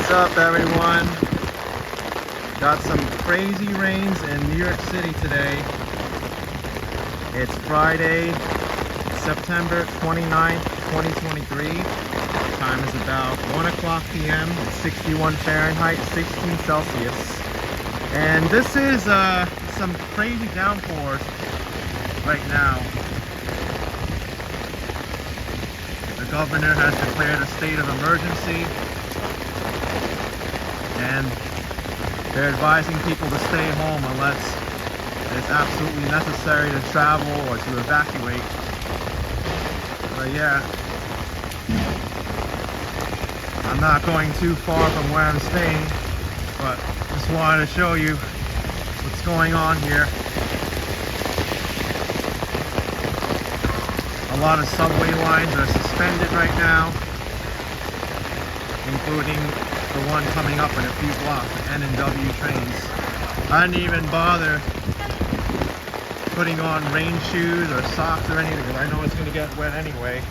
What's up, everyone? Got some crazy rains in New York City today. It's Friday, September 29th, 2023. Time is about 1 o'clock p.m. It's 61 Fahrenheit, 16 Celsius. And this is some crazy downpours right now. The governor has declared a state of emergency, and they're advising people to stay home unless it's absolutely necessary to travel or to evacuate. But yeah, I'm not going too far from where I'm staying, but just wanted to show you what's going on here. A lot of subway lines are suspended right now, including the one coming up in a few blocks, the N&W trains. I didn't even bother putting on rain shoes or socks or anything because I know it's going to get wet anyway.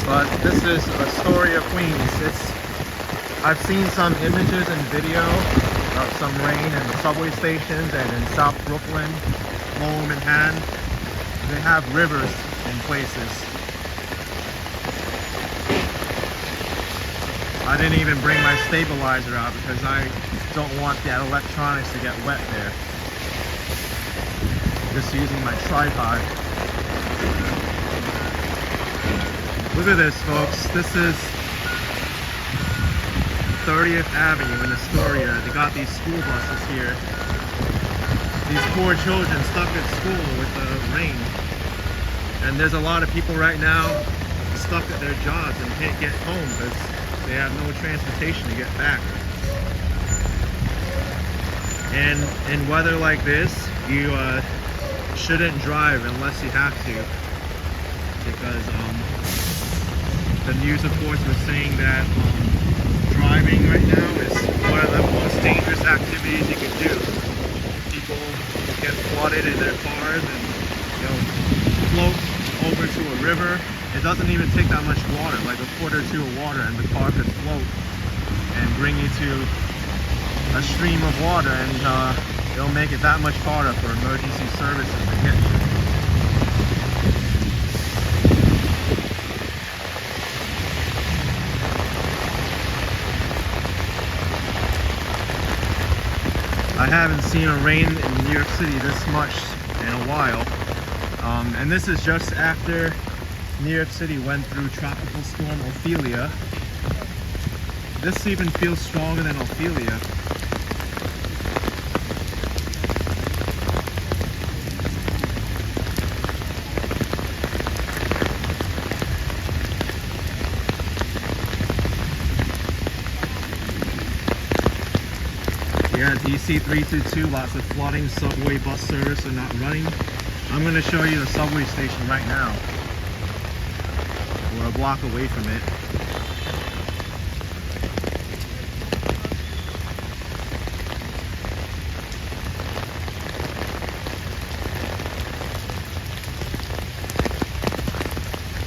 But this is Astoria, Queens. I've seen some images and video of some rain in the subway stations and in South Brooklyn, Lower Manhattan. They have rivers in places. I didn't even bring my stabilizer out because I don't want that electronics to get wet there. Just using my tripod. Look at this, folks. This is 30th Avenue in Astoria. They got these school buses here. These poor children stuck at school with the rain. And there's a lot of people right now stuck at their jobs and can't get home because they have no transportation to get back. And in weather like this, you shouldn't drive unless you have to, because the news, of course, was saying that driving right now is one of the most dangerous activities you can do. People get flooded in their cars and float over to a river. It doesn't even take that much water, like a foot or two of water, and the car could float and bring you to a stream of water, and it'll make it that much harder for emergency services to get you. I haven't seen a rain in New York City this much in a while. And this is just after New York City went through Tropical Storm Ophelia. This even feels stronger than Ophelia. Yeah, DC 322, lots of flooding, subway bus service are not running. I'm going to show you the subway station right now. We're a block away from it.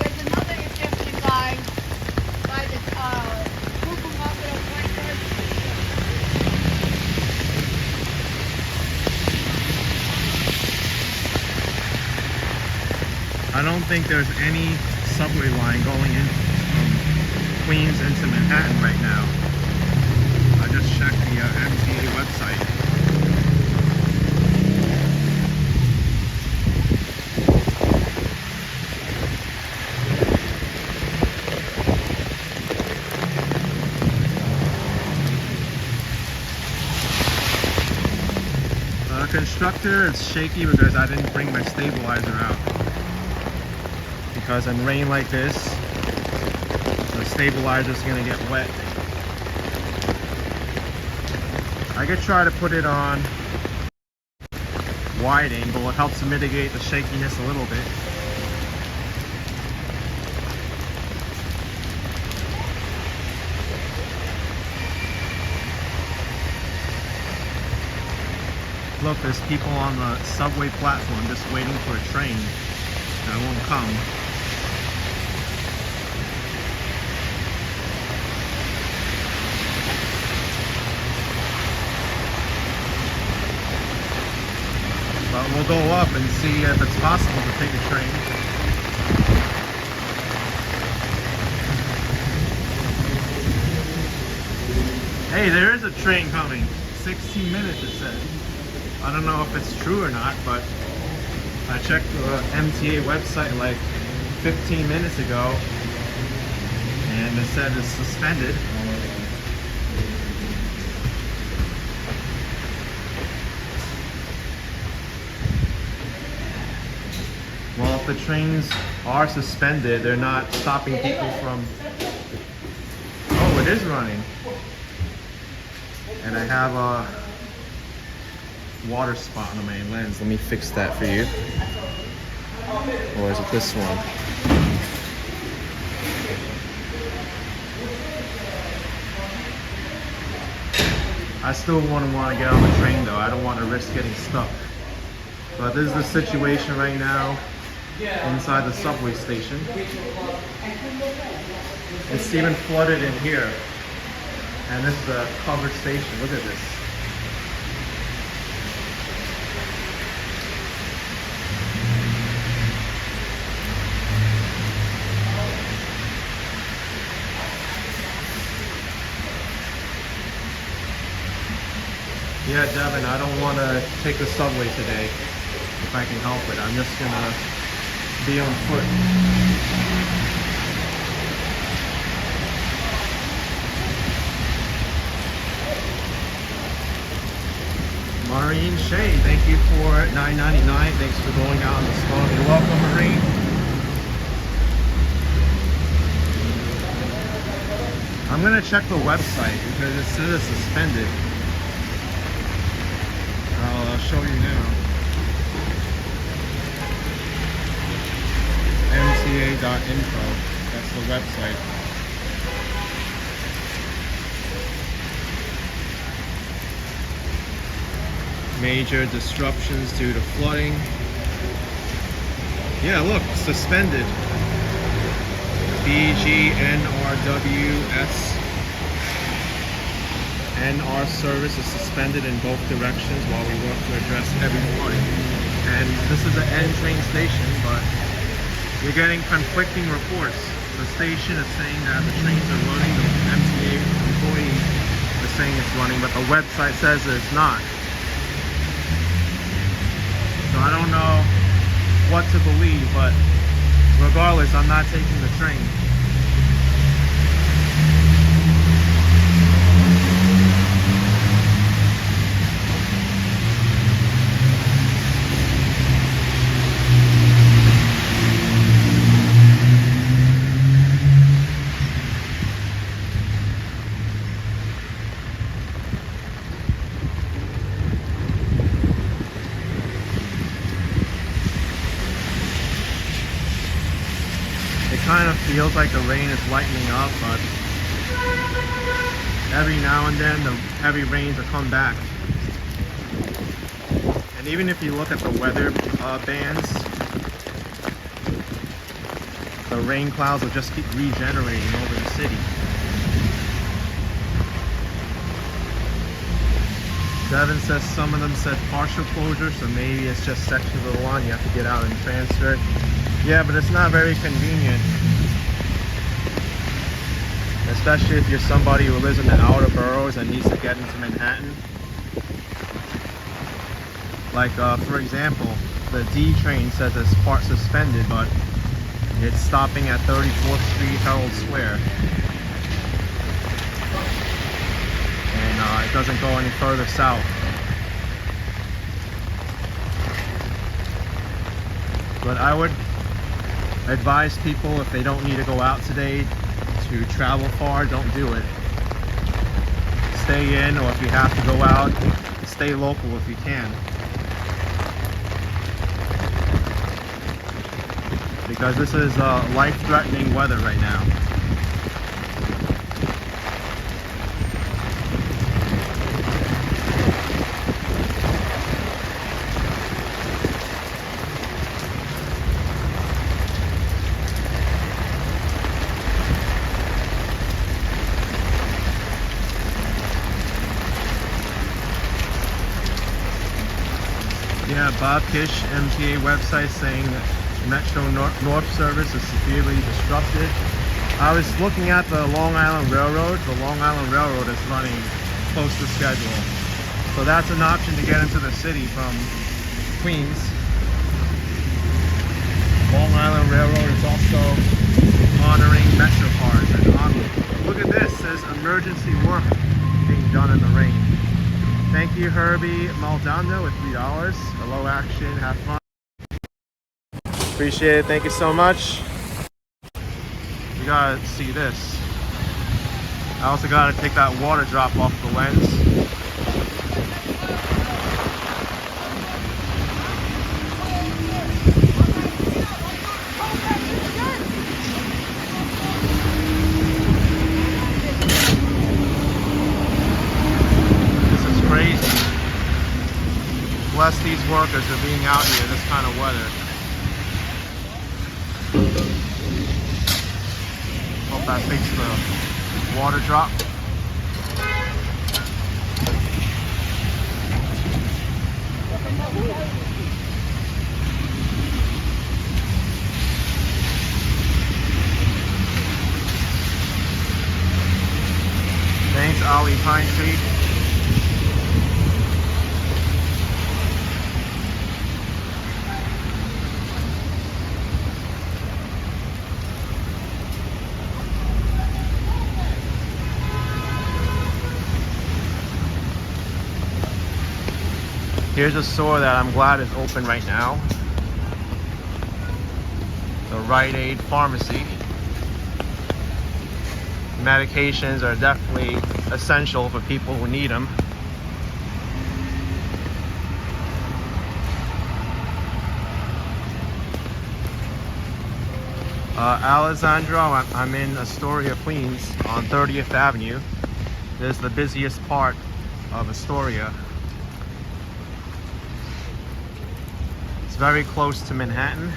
There's another Egyptian guy by the Google Market right there. I don't think there's any subway line going in from Queens into Manhattan right now. I just checked the MTA website. Constructor, it's shaky because I didn't bring my stabilizer out. Because in rain like this, the stabilizer's gonna get wet. I could try to put it on wide angle. It helps to mitigate the shakiness a little bit. Look, there's people on the subway platform just waiting for a train that won't come. But we'll go up and see if it's possible to take a train. Hey, there is a train coming. 16 minutes it said. I don't know if it's true or not, but I checked the MTA website like 15 minutes ago and it said it's suspended. Well, if the trains are suspended, they're not stopping people from... Oh, it is running. And I have a water spot on the main lens. Let me fix that for you. Or is it this one? I still want to get on the train though. I don't want to risk getting stuck. But this is the situation right now inside the subway station. It's even flooded in here. And this is a covered station. Look at this. Yeah, Devin, I don't want to take the subway today if I can help it. I'm just going to be on foot. Maureen Shea, thank you for $9.99. Thanks for going out on the storm. You're welcome, Maureen. I'm gonna check the website because it says it's suspended. I'll show you now. MTA.info. That's the website. Major disruptions due to flooding. Yeah, look, suspended. BGNRWS. NR service is suspended in both directions while we work to address heavy flooding. And this is an N train station, but we're getting conflicting reports. The station is saying that the trains are running, the MTA employees are saying it's running, but the website says that it's not. So I don't know what to believe, but regardless, I'm not taking the train. Kind of feels like the rain is lightening up, but every now and then the heavy rains will come back. And even if you look at the weather bands, the rain clouds will just keep regenerating over the city. Devin says some of them said partial closure, so maybe it's just section of the one you have to get out and transfer. Yeah, but it's not very convenient. Especially if you're somebody who lives in the outer boroughs and needs to get into Manhattan. Like, for example, the D train says it's part suspended, but it's stopping at 34th Street, Herald Square. And it doesn't go any further south. But I would advise people, if they don't need to go out today, to travel far, don't do it. Stay in, or if you have to go out, stay local if you can. Because this is life-threatening weather right now. Yeah, Bob Kish, MTA website saying Metro North service is severely disrupted. I was looking at the Long Island Railroad. The Long Island Railroad is running close to schedule. So that's an option to get into the city from Queens. Long Island Railroad is also honoring Metro cars. And look at this, it says emergency work being done in the rain. Thank you, Herbie Maldonado with $3. Hello, action, have fun. Appreciate it, thank you so much. You gotta see this. I also gotta take that water drop off the lens. Bless these workers for being out here this kind of weather. Hope that fixed the water drop. Thanks, Ollie Pine Tree. Here's a store that I'm glad is open right now. The Rite Aid Pharmacy. Medications are definitely essential for people who need them. Alessandro, I'm in Astoria, Queens on 30th Avenue. This is the busiest part of Astoria. It's very close to Manhattan.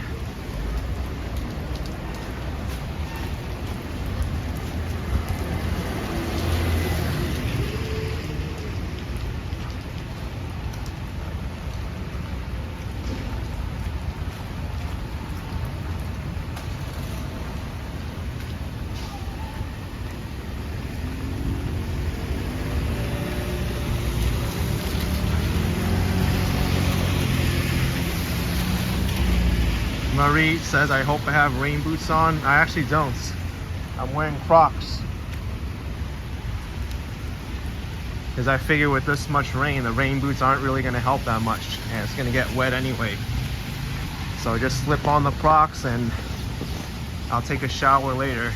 Marie says, I hope I have rain boots on. I actually don't. I'm wearing Crocs. Because I figure with this much rain, the rain boots aren't really going to help that much. And it's going to get wet anyway. So just slip on the Crocs and I'll take a shower later.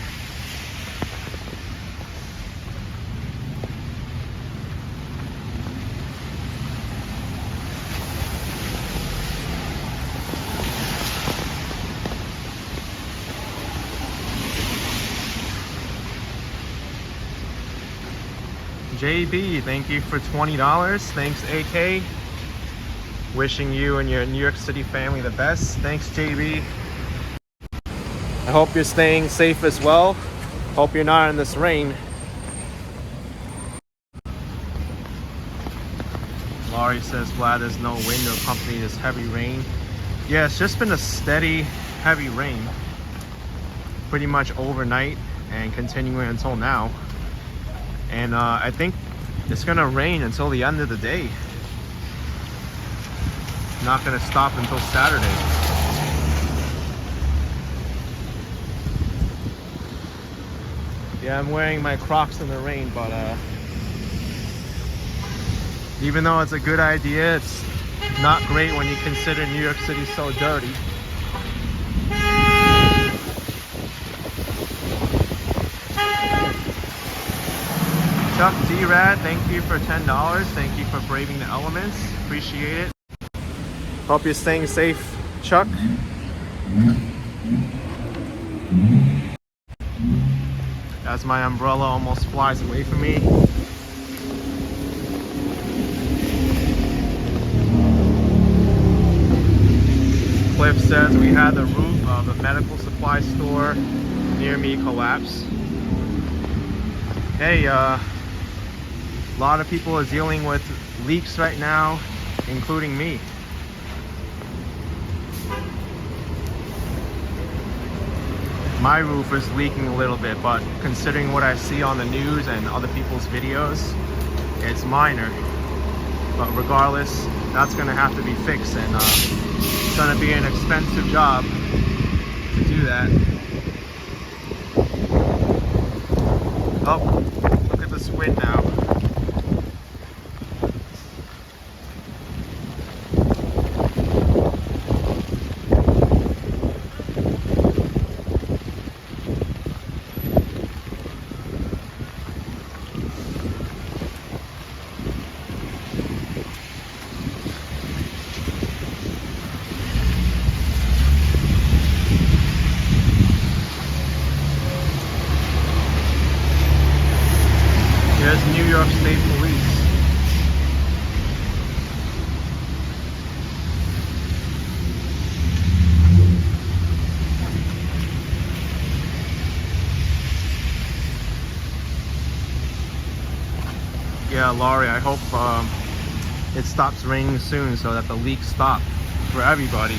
JB, thank you for $20. Thanks, AK. Wishing you and your New York City family the best. Thanks, JB. I hope you're staying safe as well. Hope you're not in this rain. Laurie says, glad there's no wind to accompany this heavy rain. Yeah, it's just been a steady, heavy rain. Pretty much overnight and continuing until now. And I think it's gonna rain until the end of the day. Not gonna stop until Saturday. Yeah, I'm wearing my Crocs in the rain, but even though it's a good idea, it's not great when you consider New York City so dirty. Chuck D-Rad, thank you for $10. Thank you for braving the elements. Appreciate it. Hope you're staying safe, Chuck. As my umbrella almost flies away from me. Cliff says we had the roof of a medical supply store near me collapse. Hey, a lot of people are dealing with leaks right now, including me. My roof is leaking a little bit, but considering what I see on the news and other people's videos, it's minor. But regardless, that's gonna have to be fixed, and it's gonna be an expensive job to do that. Oh, look at this wind now. Here's New York State Police. Yeah, Laurie, I hope it stops raining soon so that the leaks stop for everybody.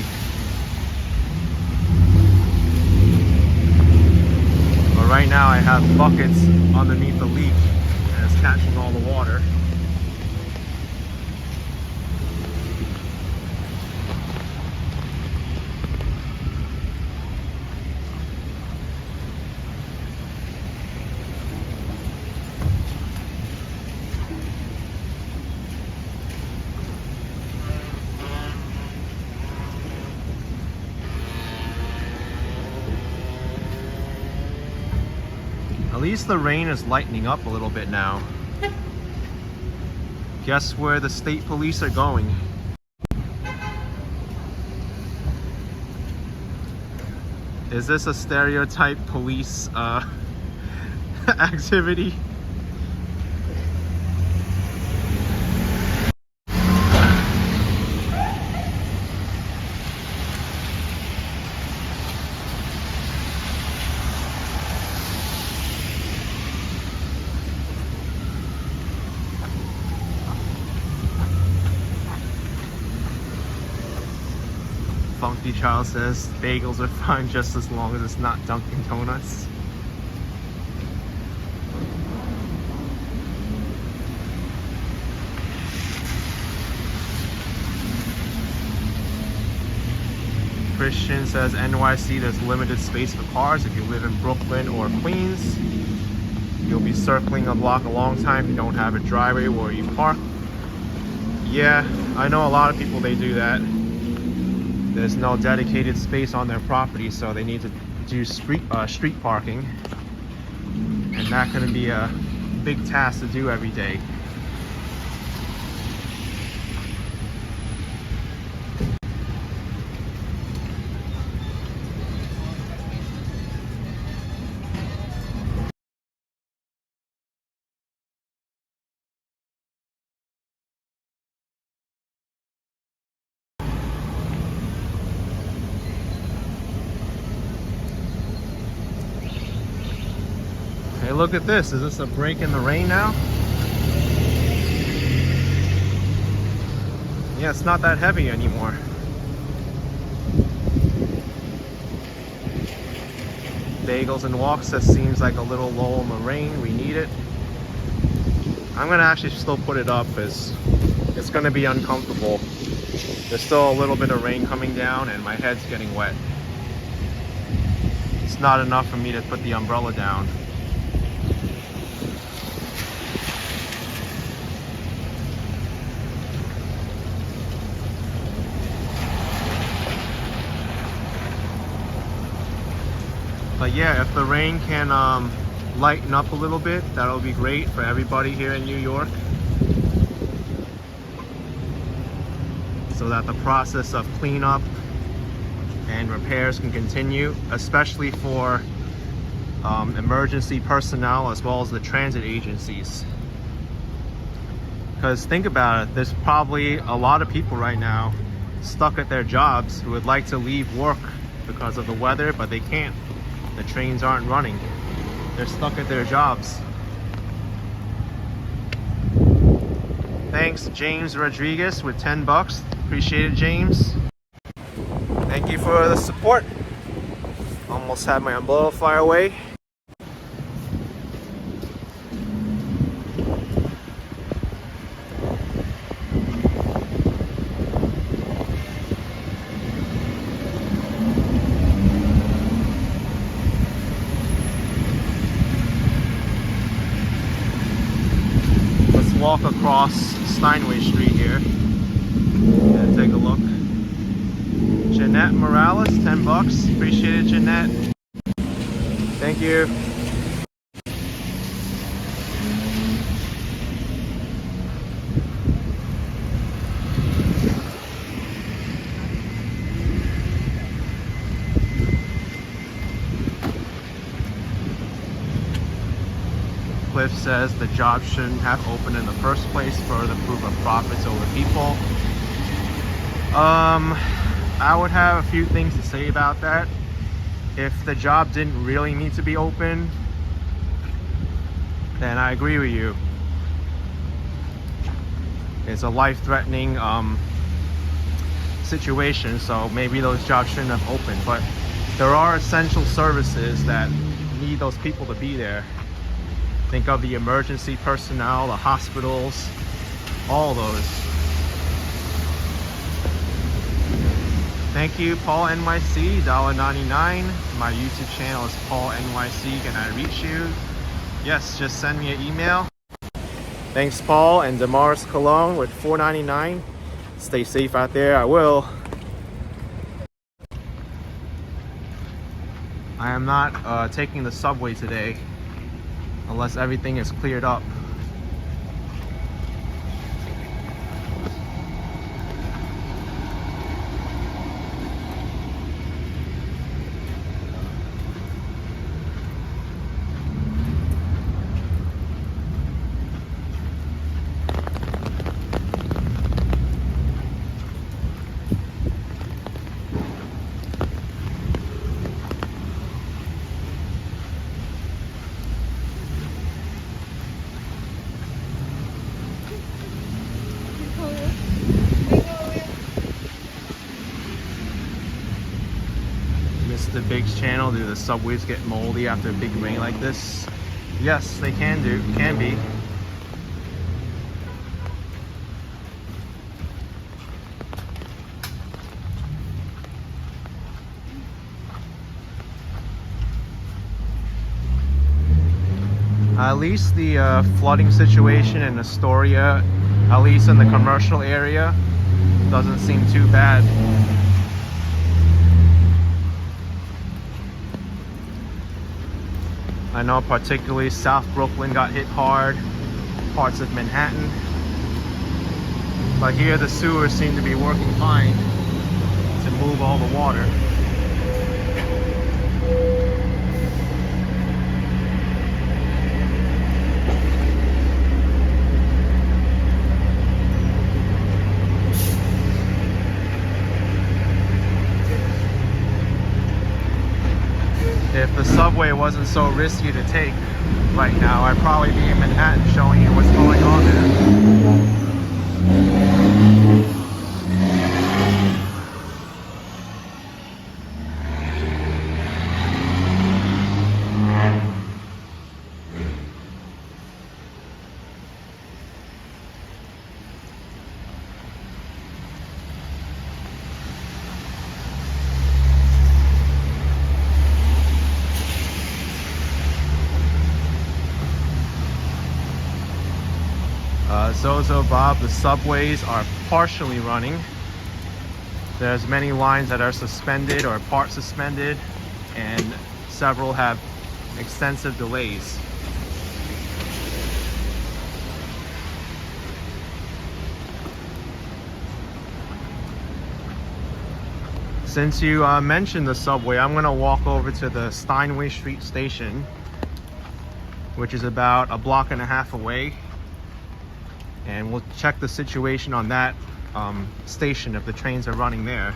But right now I have buckets underneath the leak. It's catching all the water. At least the rain is lightening up a little bit now. Guess where the state police are going? Is this a stereotype police activity? Funky Child says bagels are fine just as long as it's not Dunkin' Donuts. Christian says NYC there's limited space for cars. If you live in Brooklyn or Queens, you'll be circling a block a long time if you don't have a driveway where you park. Yeah, I know a lot of people, they do that. There's no dedicated space on their property, so they need to do street parking, and that can be a big task to do every day. Hey, look at this. Is this a break in the rain now? Yeah, it's not that heavy anymore. Bagels and walks, that seems like a little low in the rain. We need it. I'm gonna actually still put it up because it's gonna be uncomfortable. There's still a little bit of rain coming down and my head's getting wet. It's not enough for me to put the umbrella down. But yeah, if the rain can lighten up a little bit, that'll be great for everybody here in New York, so that the process of cleanup and repairs can continue, especially for emergency personnel as well as the transit agencies. Because think about it, there's probably a lot of people right now stuck at their jobs who would like to leave work because of the weather, but they can't. The trains aren't running. They're stuck at their jobs. Thanks, James Rodriguez with $10. Appreciate it, James. Thank you for the support. Almost had my umbrella fly away. Let's walk across Steinway Street here and take a look. Jeanette Morales, $10. Appreciate it, Jeanette. Thank you. Cliff says the job shouldn't have opened in the first place for the proof of profits over people. I would have a few things to say about that. If the job didn't really need to be open, then I agree with you. It's a life-threatening situation, so maybe those jobs shouldn't have opened. But there are essential services that need those people to be there. Think of the emergency personnel, the hospitals, all those. Thank you, Paul NYC, $1.99. My YouTube channel is Paul NYC. Can I reach you? Yes, just send me an email. Thanks, Paul. And Damaris Cologne with $4.99. Stay safe out there. I will. I am not taking the subway today unless everything is cleared up. Mr. Big's channel, do the subways get moldy after a big rain like this? Yes, they can be. At least the flooding situation in Astoria, at least in the commercial area, doesn't seem too bad. I know particularly South Brooklyn got hit hard, parts of Manhattan. But here the sewers seem to be working fine to move all the water. If the subway wasn't so risky to take right now, I'd probably be in Manhattan showing you what's going on there. Zozo Bob, the subways are partially running. There's many lines that are suspended or part suspended, and several have extensive delays. Since you mentioned the subway, I'm gonna walk over to the Steinway Street station, which is about a block and a half away. And we'll check the situation on that station if the trains are running there.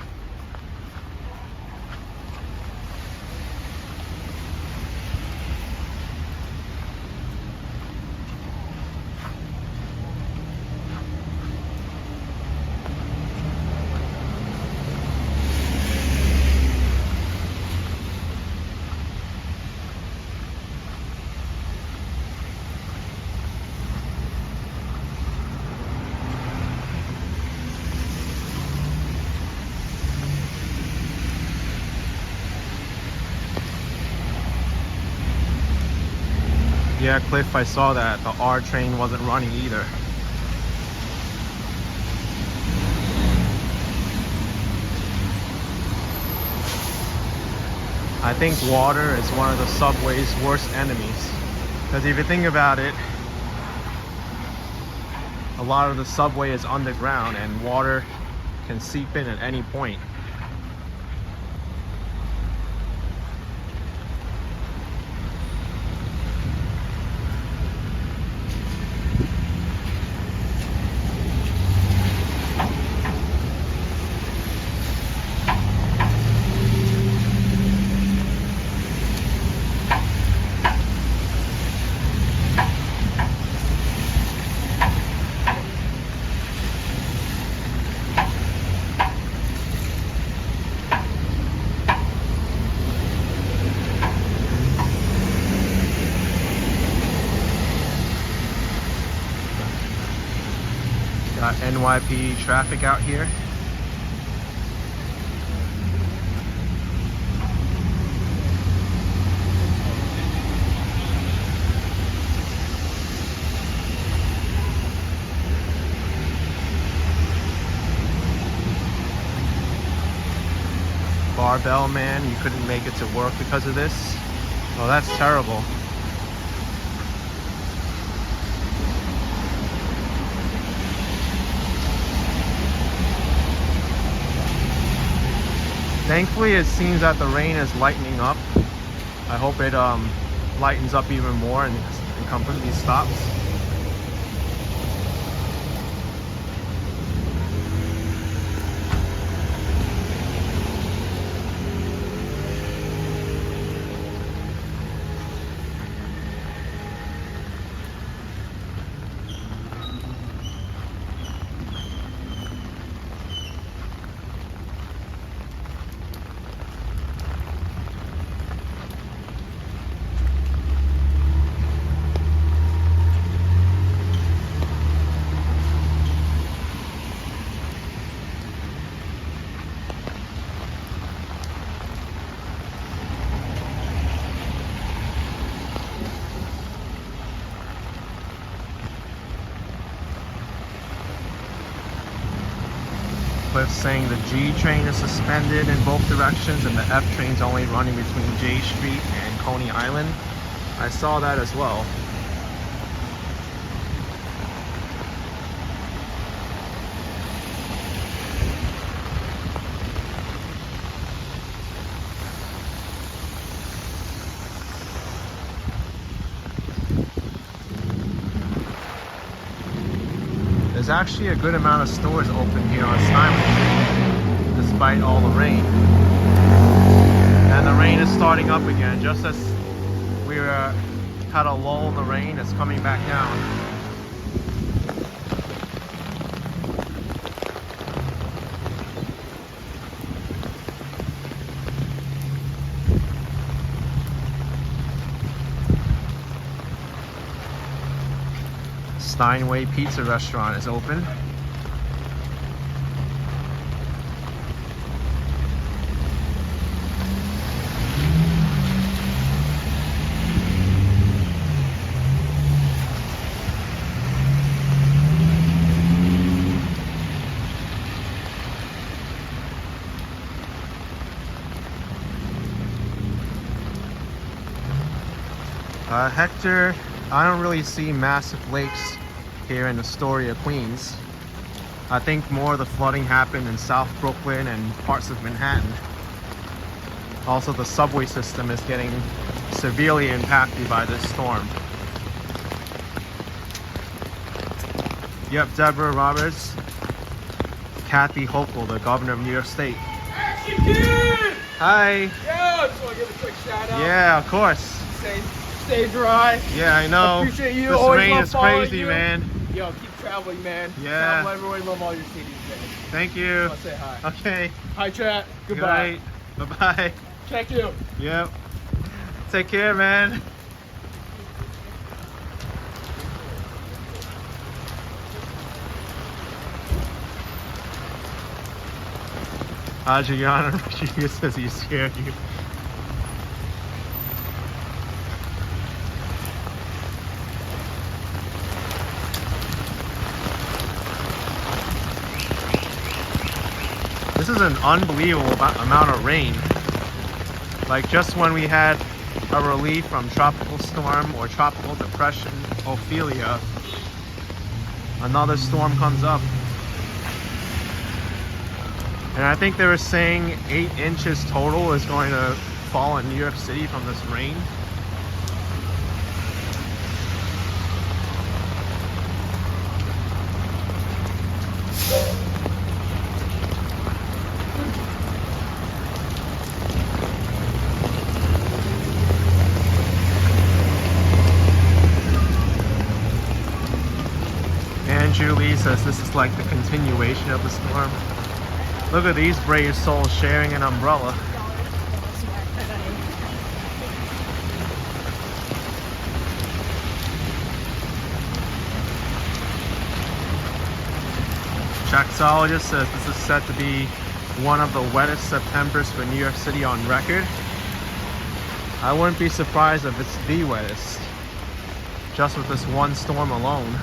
Yeah, Cliff, I saw that. The R train wasn't running either. I think water is one of the subway's worst enemies. Because if you think about it, a lot of the subway is underground and water can seep in at any point. Got NYP traffic out here. Barbell man, you couldn't make it to work because of this. Oh, that's terrible. Thankfully, it seems that the rain is lightening up. I hope it lightens up even more and completely stops. Cliff saying the G train is suspended in both directions and the F train's only running between J Street and Coney Island. I saw that as well. There's actually a good amount of stores open here on Steinway Street, despite all the rain. And the rain is starting up again, just as we had a lull in the rain, it's coming back down. Steinway Pizza Restaurant is open. Hector, I don't really see massive lakes here in Astoria, Queens. I think more of the flooding happened in South Brooklyn and parts of Manhattan. Also, the subway system is getting severely impacted by this storm. Yep, Deborah Roberts. Kathy Hochul, the governor of New York State. Hi. Yo, just want to give a quick shout out. Yeah, of course. Stay dry. Yeah, I know. Appreciate you. This Always rain love is following crazy, you. man. Yo, keep traveling, man. Yeah. Travel everywhere. Love all your cities, man. Thank you. I'll say hi. Okay. Hi, chat. Goodbye. Good night. Bye-bye. Check you. Yep. Take care, man. Adriana Rodriguez says he scared you. This is an unbelievable amount of rain. Like just when we had a relief from tropical storm or tropical depression, Ophelia, another storm comes up. And I think they were saying 8 inches total is going to fall in New York City from this rain. Julie says this is like the continuation of the storm. Look at these brave souls sharing an umbrella. Traxologist says this is set to be one of the wettest Septembers for New York City on record. I wouldn't be surprised if it's the wettest, just with this one storm alone.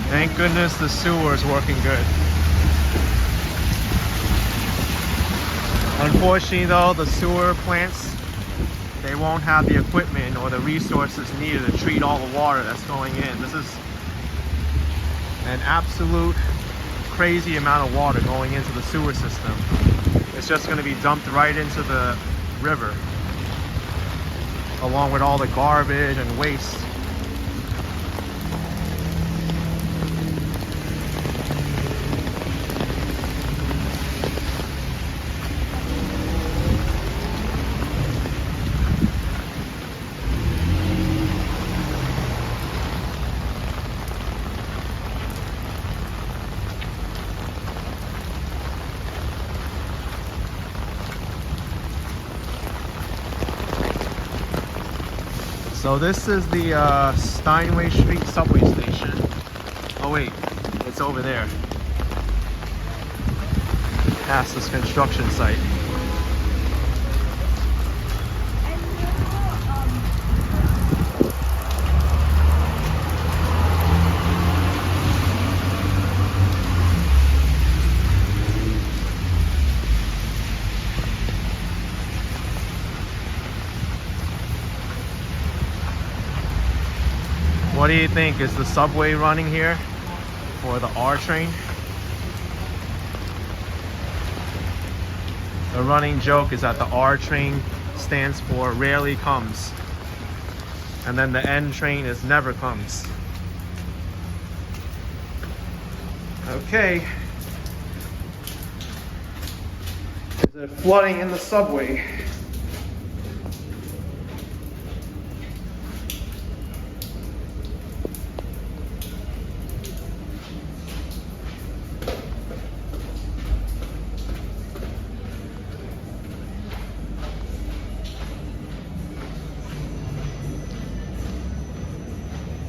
Thank goodness the sewer is working good. Unfortunately though, the sewer plants, they won't have the equipment or the resources needed to treat all the water that's going in. This is an absolute crazy amount of water going into the sewer system. It's just going to be dumped right into the river, along with all the garbage and waste. So this is the Steinway Street subway station. Oh wait, it's over there. Past this construction site. What do you think? Is the subway running here? Or the R train? The running joke is that the R train stands for rarely comes. And then the N train is never comes. Okay. Is it flooding in the subway?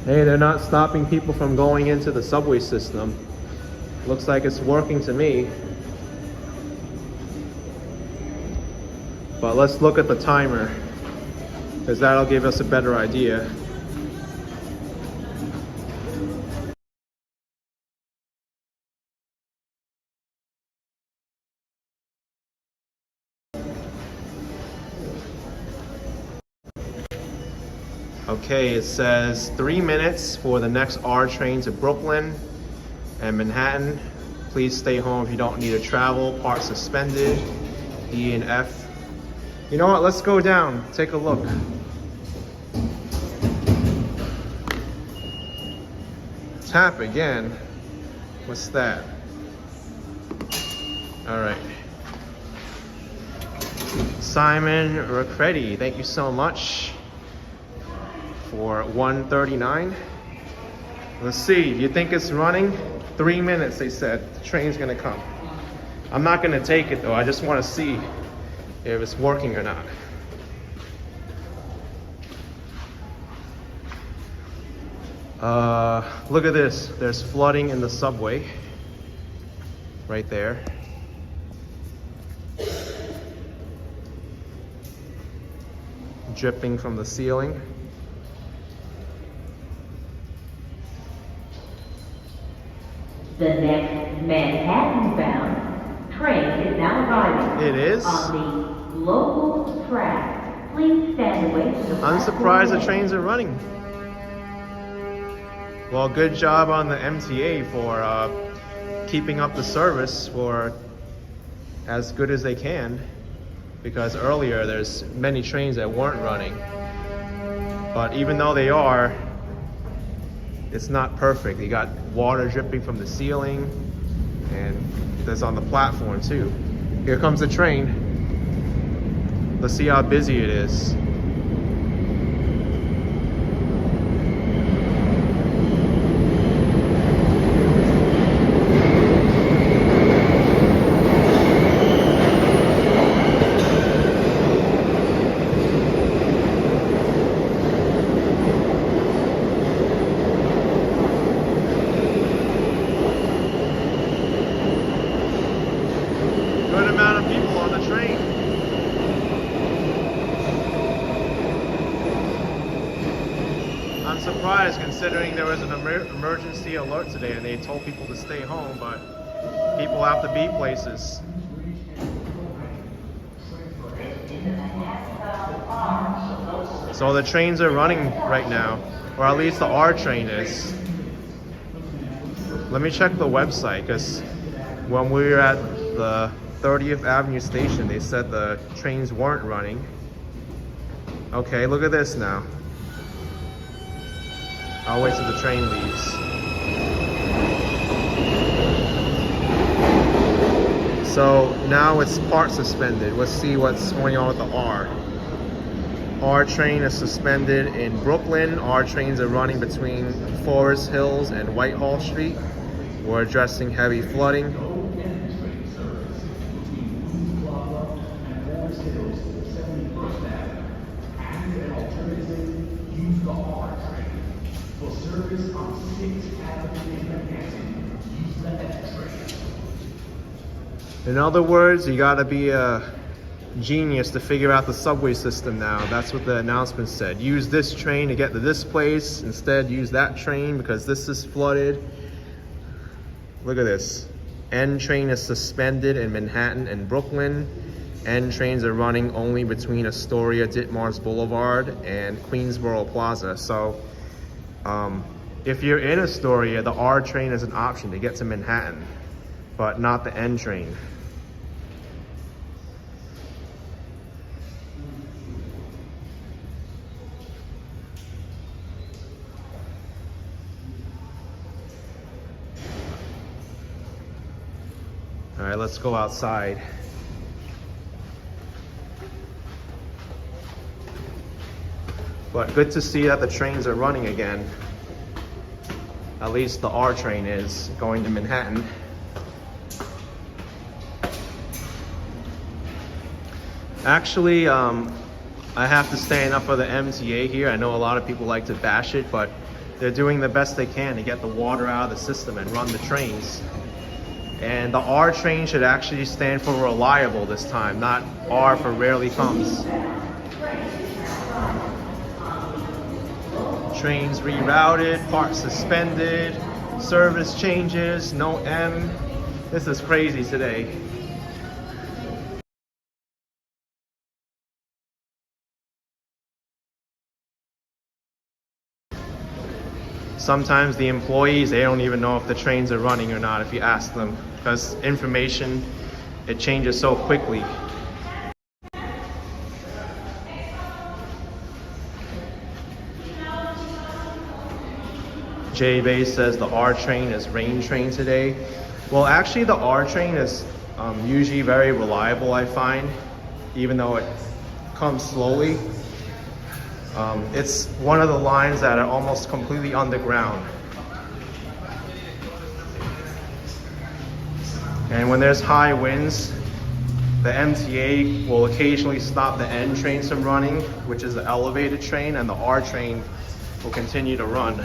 Hey, they're not stopping people from going into the subway system. Looks like it's working to me. But let's look at the timer, because that'll give us a better idea. Okay, it says 3 minutes for the next R train to Brooklyn and Manhattan. Please stay home if you don't need to travel. Part suspended. E and F. You know what? Let's go down. Take a look. Tap again. What's that? All right. Simon Ricretti, thank you so much. For 139. Let's see, you think it's running? 3 minutes, they said. The train's gonna come. I'm not gonna take it though. I just want to see if it's working or not. Look at this. There's flooding in the subway. Right there. Dripping from the ceiling. The next Manhattan-bound train is now arriving. It is? On the local track. Please stand away from the I'm surprised the trains are running. Well, good job on the MTA for keeping up the service for as good as they can, because earlier there's many trains that weren't running. But even though they are, it's not perfect. You got water dripping from the ceiling, and there's on the platform too. Here comes the train. Let's see how busy it is. Good amount of people on the train. I'm surprised considering there was an emergency alert today and they told people to stay home, but people have to be places. So the trains are running right now, or at least the R train is. Let me check the website, because when we were at the 30th Avenue station, they said the trains weren't running. Okay, look at this now. I'll wait till the train leaves. So now it's part suspended. Let's see what's going on with the R. R train is suspended in Brooklyn. R trains are running between Forest Hills and Whitehall Street. We're addressing heavy flooding. In other words, you gotta be a genius to figure out the subway system now. That's what the announcement said. Use this train to get to this place. Instead, use that train because this is flooded. Look at this. N train is suspended in Manhattan and Brooklyn. N trains are running only between Astoria, Ditmars Boulevard, and Queensboro Plaza. So, if you're in Astoria, the R train is an option to get to Manhattan, but not the N train. All right, let's go outside. But good to see that the trains are running again. At least the R train is going to Manhattan. Actually, I have to stand up for the MTA here. I know a lot of people like to bash it, but they're doing the best they can to get the water out of the system and run the trains. And the R train should actually stand for reliable this time, not R for rarely comes. Trains rerouted, parts suspended, service changes, no M. This is crazy today. Sometimes the employees, they don't even know if the trains are running or not if you ask them, because information, it changes so quickly. Jay Bay says the R train is rain train today. Well, actually the R train is usually very reliable, I find, even though it comes slowly. It's one of the lines that are almost completely underground. And when there's high winds, the MTA will occasionally stop the N trains from running, which is the elevated train, and the R train will continue to run.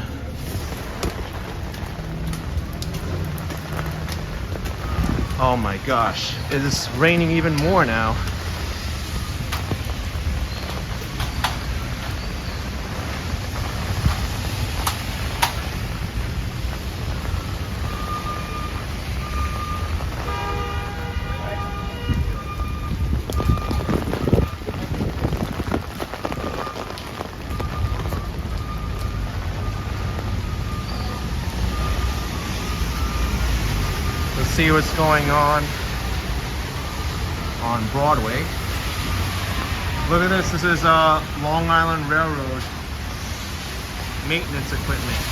Oh my gosh, it is raining even more now. Let's see what's going on Broadway. Look at this. This is Long Island Railroad maintenance equipment.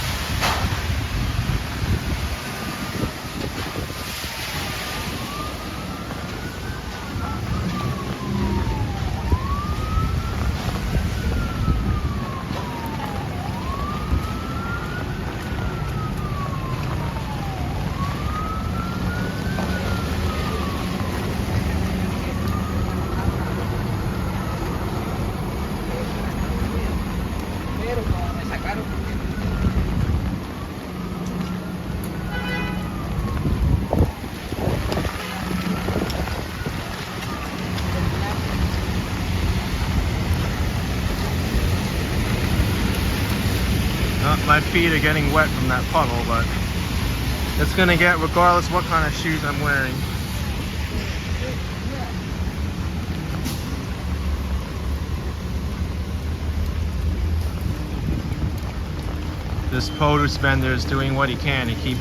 My feet are getting wet from that puddle, but it's gonna get regardless what kind of shoes I'm wearing. This produce vendor is doing what he can to keep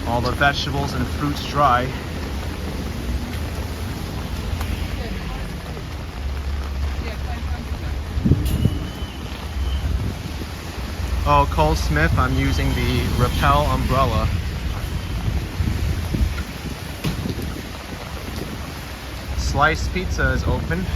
all the vegetables and fruits dry. Oh, Cole Smith, I'm using the Repel umbrella. Sliced pizza is open.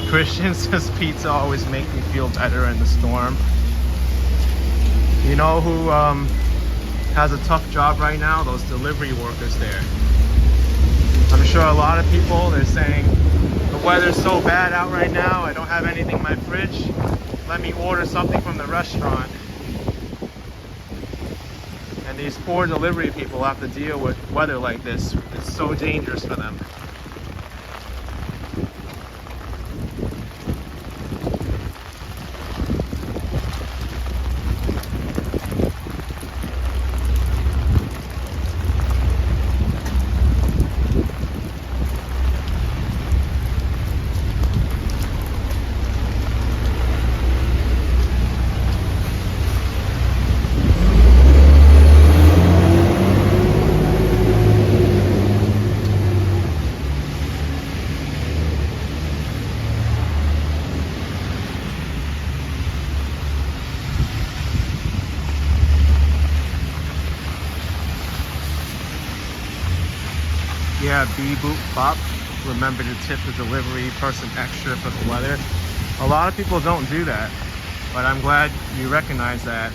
Christian says pizza always make me feel better in the storm. You know who has a tough job right now? Those delivery workers there. I'm sure a lot of people, they're saying, the weather's so bad out right now, I don't have anything in my fridge. Let me order something from the restaurant. And these poor delivery people have to deal with weather like this. It's so dangerous for them. Yeah, boop bop. Remember to tip the delivery person extra for the weather. A lot of people don't do that, but I'm glad you recognize that.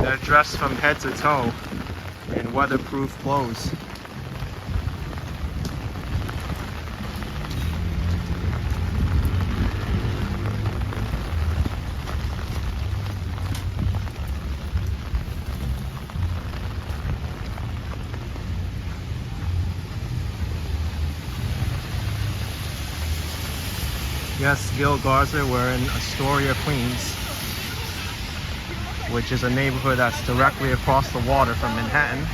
They're dressed from head to toe in weatherproof clothes. Yes, Gil Garza, we're in Astoria, Queens, which is a neighborhood that's directly across the water from Manhattan.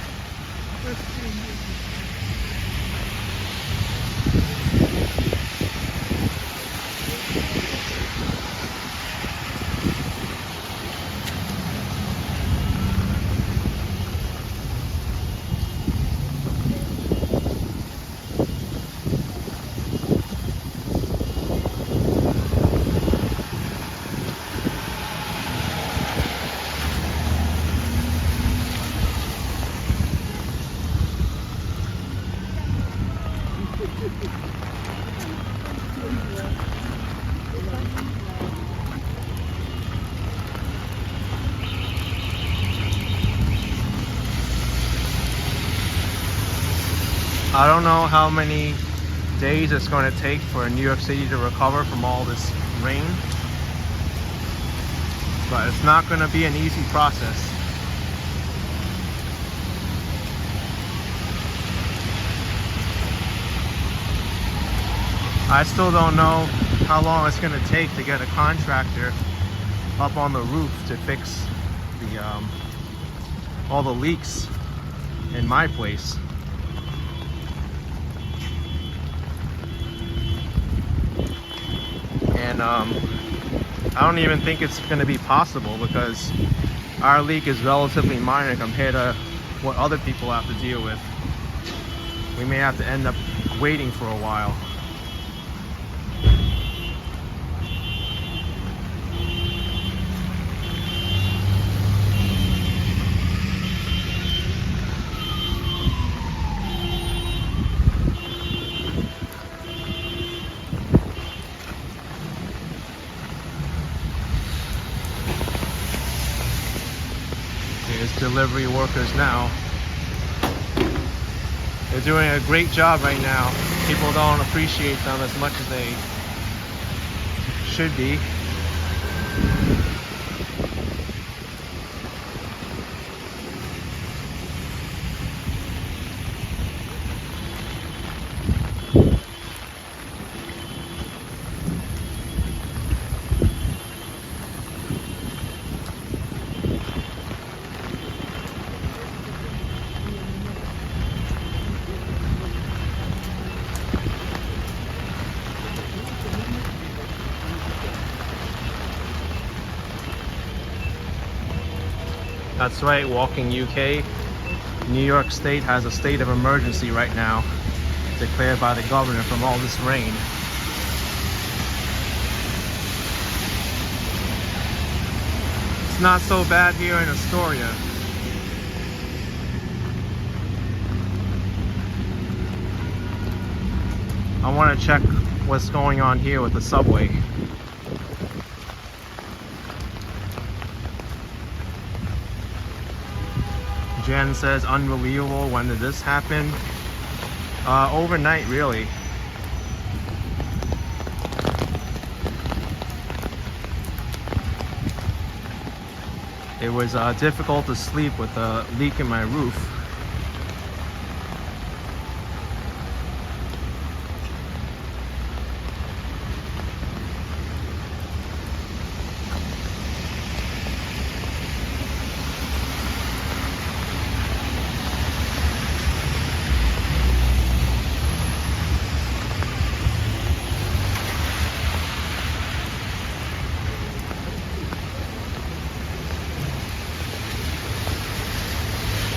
I don't know how many days it's going to take for New York City to recover from all this rain, but it's not going to be an easy process. I still don't know how long it's going to take to get a contractor up on the roof to fix the all the leaks in my place. And I don't even think it's going to be possible because our leak is relatively minor compared to what other people have to deal with. We may have to end up waiting for a while. Delivery workers now. They're doing a great job right now. People don't appreciate them as much as they should be. That's right, Walking UK. New York State has a state of emergency right now, declared by the governor from all this rain. It's not so bad here in Astoria. I want to check what's going on here with the subway. Jen says, unbelievable, when did this happen? Overnight, really. It was difficult to sleep with a leak in my roof.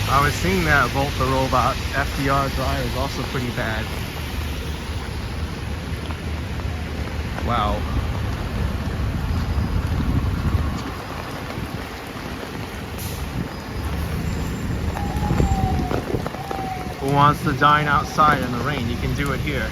I was seeing that Volt the Robot FDR Drive is also pretty bad. Wow. Who wants to dine outside in the rain? You can do it here.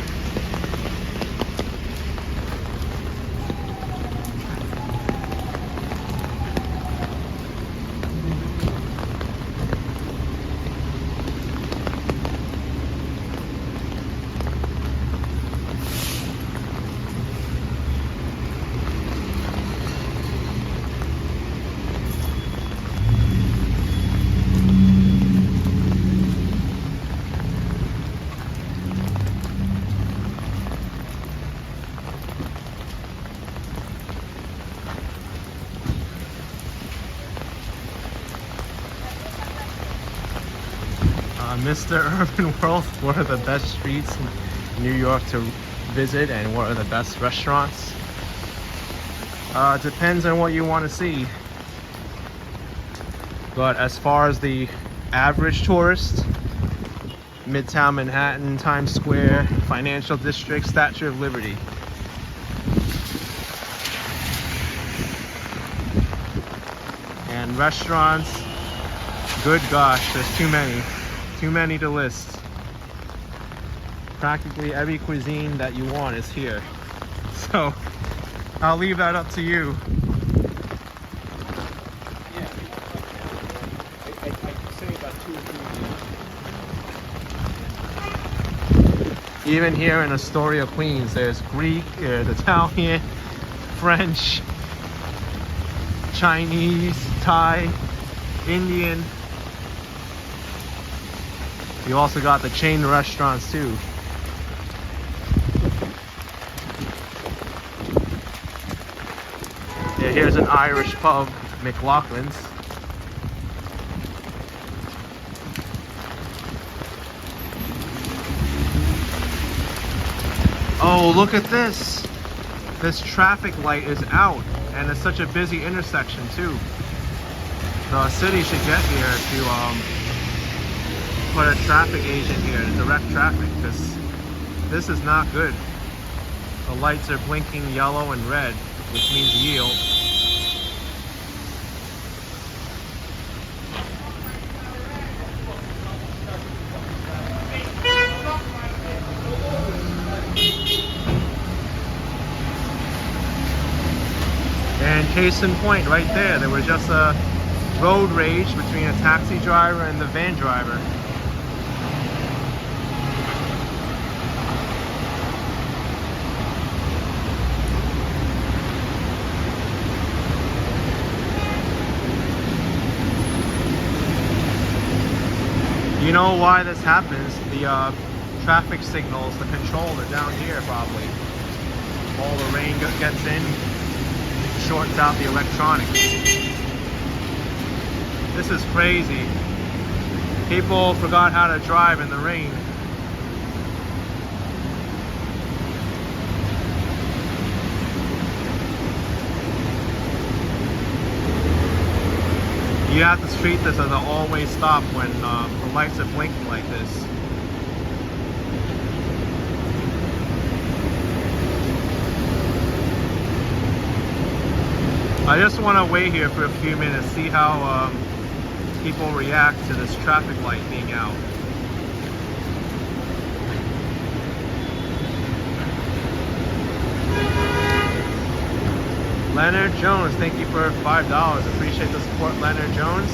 Mr. Urban World, what are the best streets in New York to visit and what are the best restaurants? Depends on what you want to see. But as far as the average tourist, Midtown Manhattan, Times Square, Financial District, Statue of Liberty. And restaurants, good gosh, there's too many. Too many to list. Practically every cuisine that you want is here. So, I'll leave that up to you. Yeah. I say about 2 or 3. Even here in Astoria, Queens, there's Greek, there's Italian, French, Chinese, Thai, Indian. You also got the chain restaurants too. Yeah, here's an Irish pub, McLaughlin's. Oh, look at this. This traffic light is out, and it's such a busy intersection too. The city should get here to put a traffic agent here to direct traffic, because this is not good. The lights are blinking yellow and red, which means yield. And case in point, right there was just a road rage between a taxi driver and the van driver. You know why this happens? The traffic signals, the control are down here probably. All the rain gets in, shorts out the electronics. This is crazy. People forgot how to drive in the rain. You have to treat this as an always stop when the lights are blinking like this. I just want to wait here for a few minutes, see how people react to this traffic light being out. Leonard Jones, thank you for $5. Appreciate the support, Leonard Jones.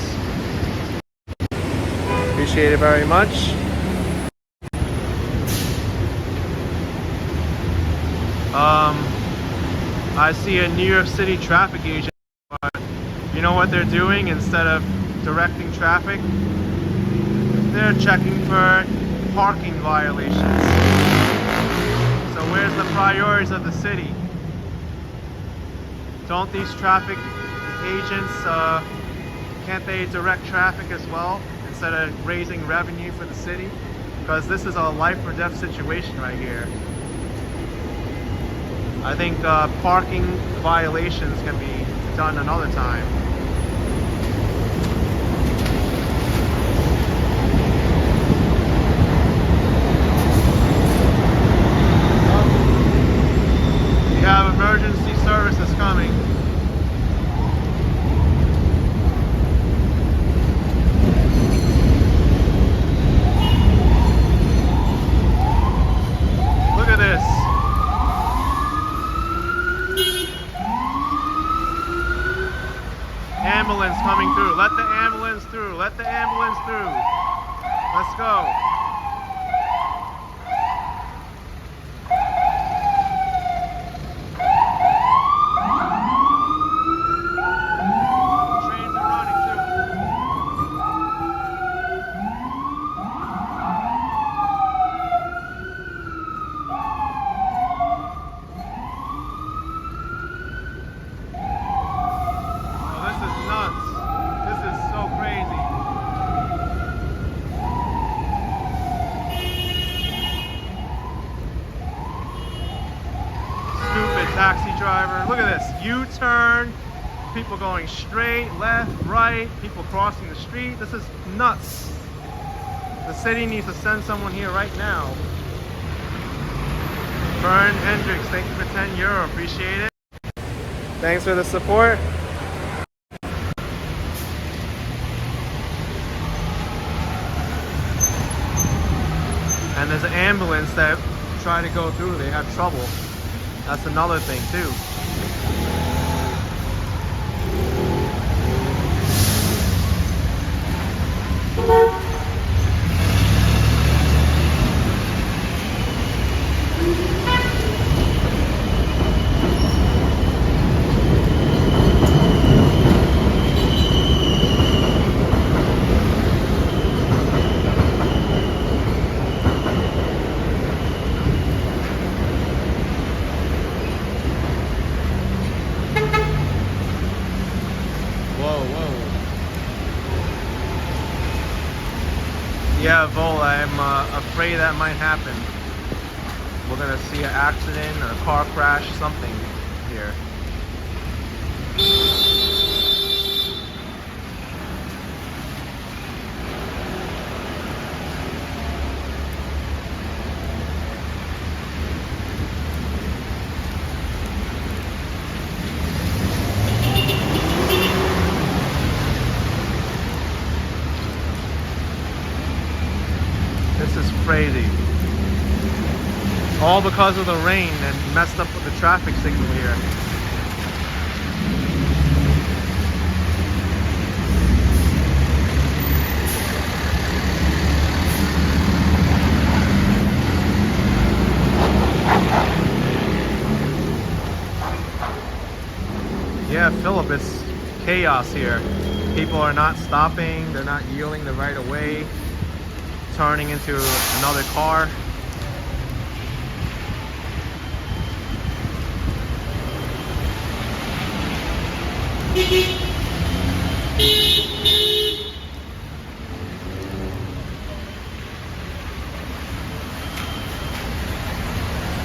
Appreciate it very much. I see a New York City traffic agent, but you know what they're doing? Instead of directing traffic, they're checking for parking violations. So where's the priorities of the city? Don't these traffic agents, can't they direct traffic as well instead of raising revenue for the city? Because this is a life or death situation right here. I think parking violations can be done another time. We have emergency services coming. Look at this. Ambulance coming through. Let the ambulance through. Let the ambulance through. Let's go. Trains are running too. Oh, this is nuts. This is so crazy. Stupid taxi driver. Look at this. U-turn. People going straight, left, right. People crossing the street. This is nuts. The city needs to send someone here right now. Vern Hendricks, thank you for €10. Appreciate it. Thanks for the support. And there's an ambulance that trying to go through, they have trouble. That's another thing too. Yeah, Vol, I'm afraid that might happen. We're gonna see an accident or a car crash, something here. This is crazy. All because of the rain and messed up with the traffic signal here. Yeah, Philip, it's chaos here. People are not stopping, they're not yielding the right of way, turning into another car.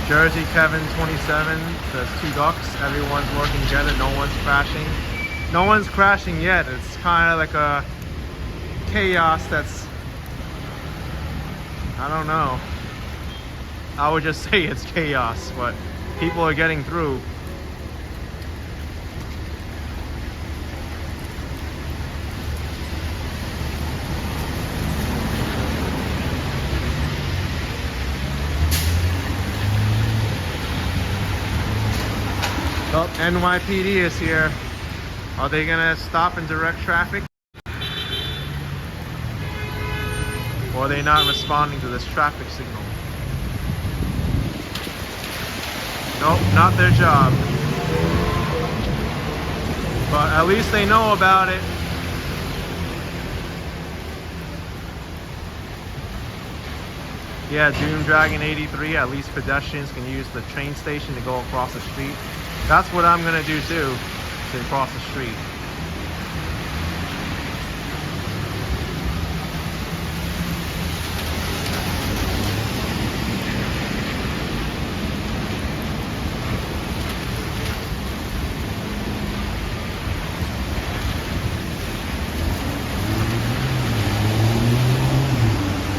Jersey Kevin 27 says 2 ducks. Everyone's working together. No one's crashing. No one's crashing yet. It's kind of like a chaos that's, I don't know. I would just say it's chaos, but people are getting through. Oh, NYPD is here. Are they gonna stop and direct traffic? Or are they not responding to this traffic signal? Nope, not their job. But at least they know about it. Yeah, Doom Dragon 83, at least pedestrians can use the train station to go across the street. That's what I'm gonna do too, to cross the street.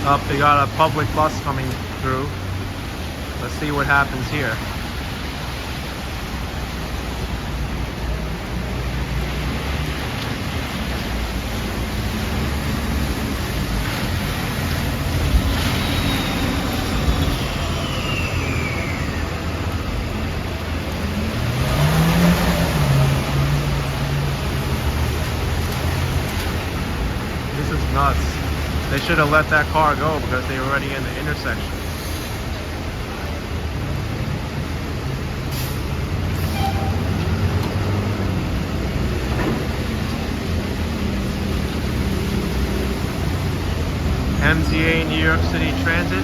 Up, they got a public bus coming through. Let's see what happens here. This is nuts. They should have let that car go because they were already in the intersection. MTA New York City Transit.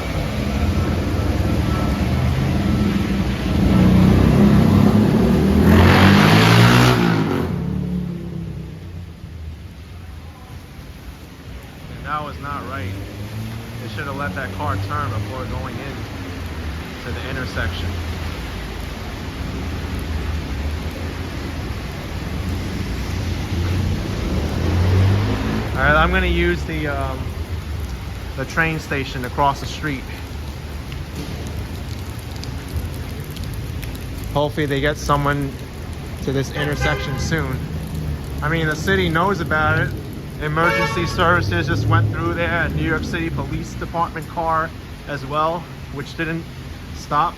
That was not right. They should have let that car turn before going in to the intersection. Alright, I'm going to use the train station across the street. Hopefully they get someone to this intersection soon. I mean, the city knows about it. Emergency services just went through there, a New York City Police Department car as well, which didn't stop.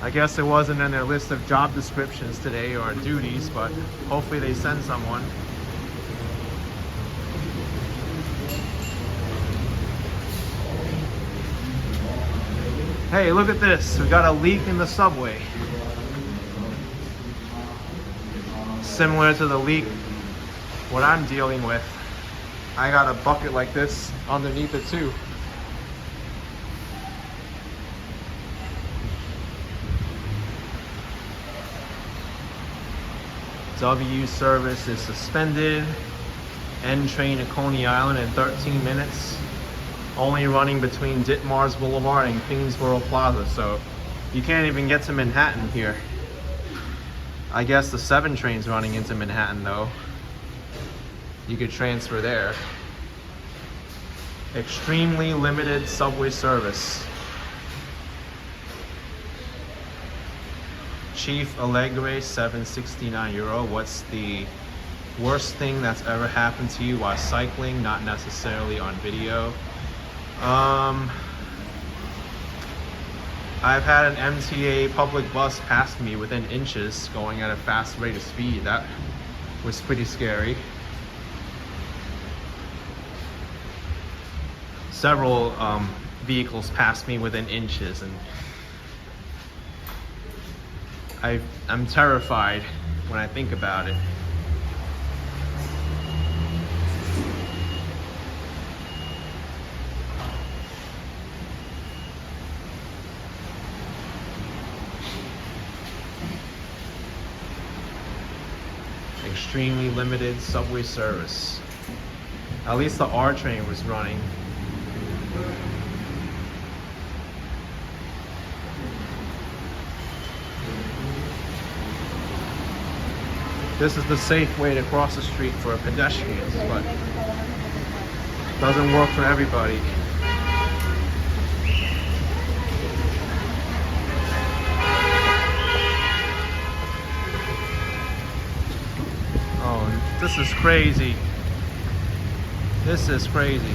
I guess it wasn't in their list of job descriptions today or duties, but hopefully they send someone. Hey, look at this. We got a leak in the subway. Similar to the leak what I'm dealing with. I got a bucket like this underneath it too. W service is suspended. N train to Coney Island in 13 minutes. Only running between Ditmars Boulevard and Queensboro Plaza, so you can't even get to Manhattan here. I guess the 7 train's running into Manhattan though. You could transfer there. Extremely limited subway service. Chief Allegre, €769. What's the worst thing that's ever happened to you while cycling? Not necessarily on video. I've had an MTA public bus pass me within inches going at a fast rate of speed. That was pretty scary. Several vehicles passed me within inches, and I'm terrified when I think about it. Extremely limited subway service. At least the R train was running. This is the safe way to cross the street for pedestrians, but doesn't work for everybody. Oh, this is crazy. This is crazy.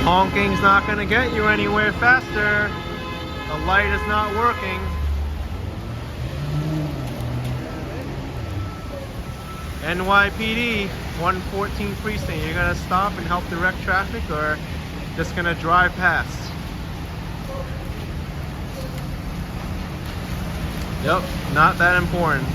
Honking's not gonna get you anywhere faster. The light is not working. NYPD, 114 precinct. You're gonna stop and help direct traffic, or just gonna drive past? Yep, not that important.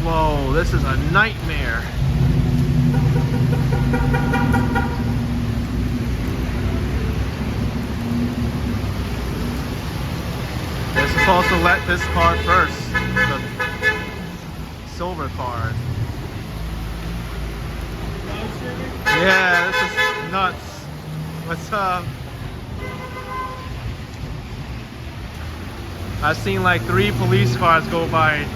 Whoa, this is a nightmare. They're supposed to let this car first, the silver car. Yeah, this is nuts. What's up? I've seen like 3 police cars go by.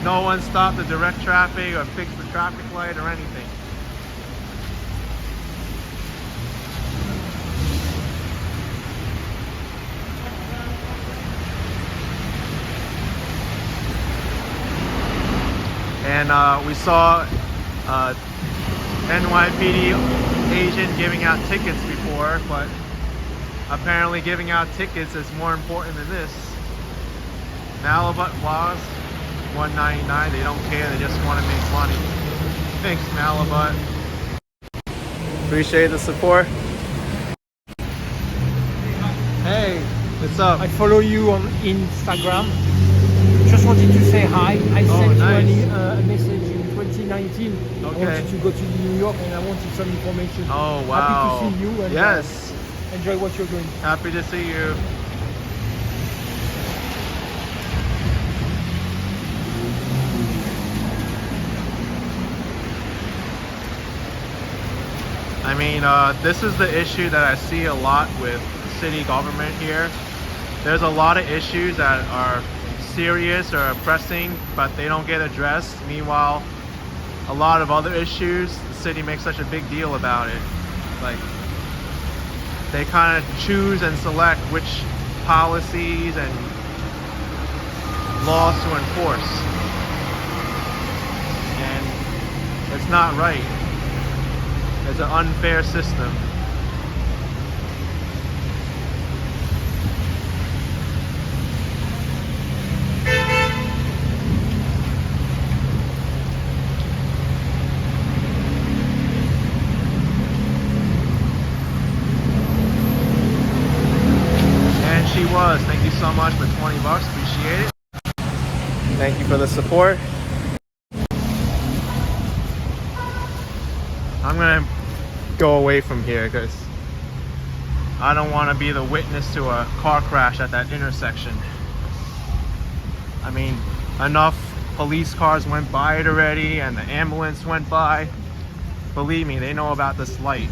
No one stopped to direct traffic or fix the traffic light or anything. And we saw NYPD agent giving out tickets before, but apparently giving out tickets is more important than this. Malibut laws. $1.99. They don't care. They just want to make money. Thanks, Malibut. Appreciate the support. Hey, what's up? I follow you on Instagram. Just wanted to say hi. I sent nice. you a message in 2019. Okay. I wanted to go to New York and I wanted some information. Oh, wow. Happy to see you. And, yes. Enjoy what you're doing. Happy to see you. I mean, this is the issue that I see a lot with city government here. There's a lot of issues that are serious or pressing, but they don't get addressed. Meanwhile, a lot of other issues, the city makes such a big deal about it. Like, they kind of choose and select which policies and laws to enforce. And it's not right. It's an unfair system. was. Thank you so much for 20 bucks. Appreciate it. Thank you for the support. I'm gonna go away from here because I don't want to be the witness to a car crash at that intersection. I mean, enough police cars went by it already and the ambulance went by. Believe me, they know about this light.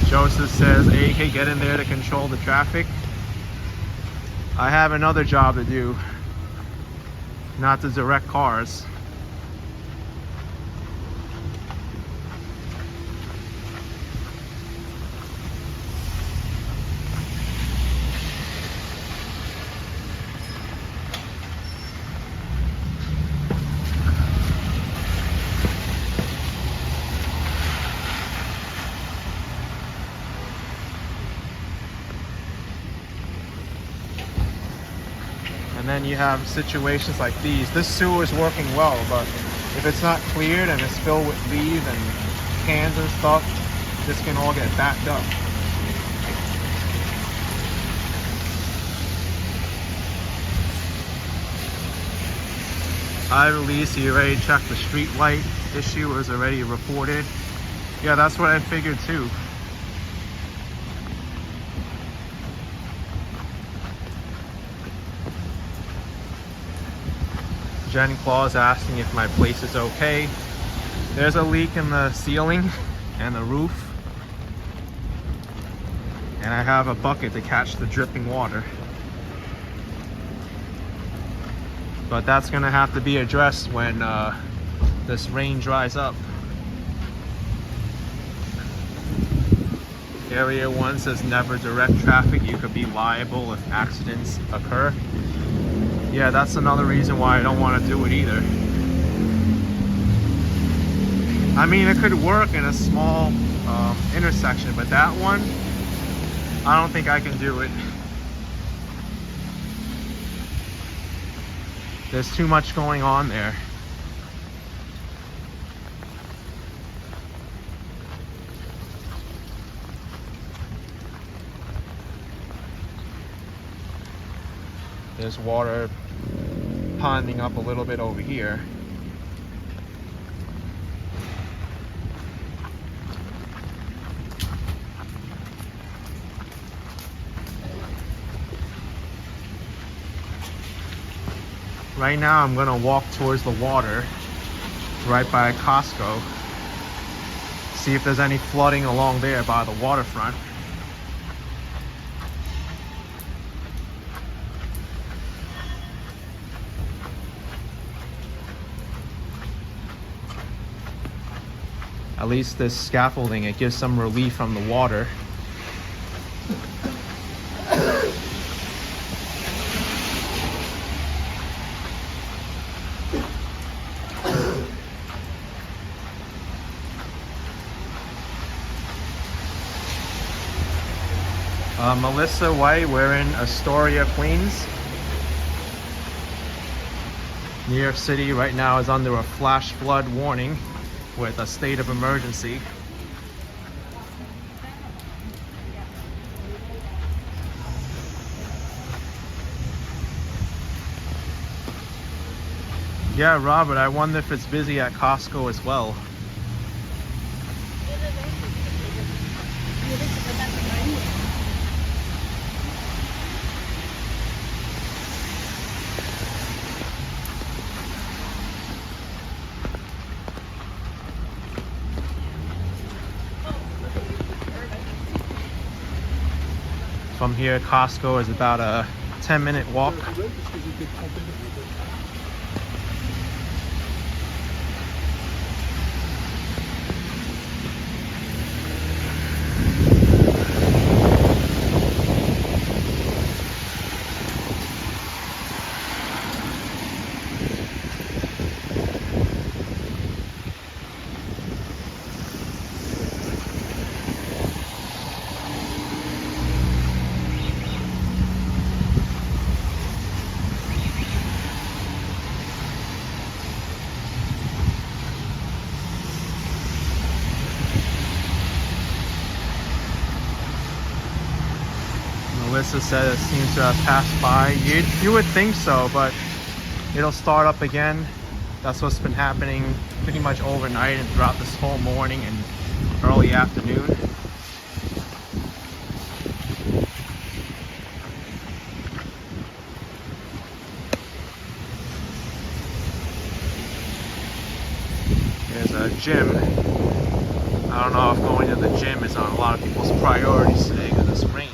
Joseph says, AK, get in there to control the traffic. I have another job to do, not to direct cars. And then you have situations like these. This sewer is working well, but if it's not cleared and it's filled with leaves and cans and stuff, this can all get backed up. Hi Release, you already checked the street light issue, was already reported. Yeah, that's what I figured too. Jen Claus asking if my place is okay. There's a leak in the ceiling and the roof. And I have a bucket to catch the dripping water. But that's gonna have to be addressed when this rain dries up. Area 1 says never direct traffic. You could be liable if accidents occur. Yeah, that's another reason why I don't want to do it either. I mean, it could work in a small intersection, but that one, I don't think I can do it. There's too much going on there. There's water ponding up a little bit over here. Right now I'm gonna walk towards the water right by Costco. See if there's any flooding along there by the waterfront. At least this scaffolding, it gives some relief from the water. Melissa White, we're in Astoria, Queens. New York City right now is under a flash flood warning with a state of emergency. Yeah, Robert, I wonder if it's busy at Costco as well. From here, Costco is about a 10-minute walk. Melissa said it seems to have passed by. You would think so, but it'll start up again. That's what's been happening pretty much overnight and throughout this whole morning and early afternoon. There's a gym. I don't know if going to the gym is on a lot of people's priorities today because it's raining.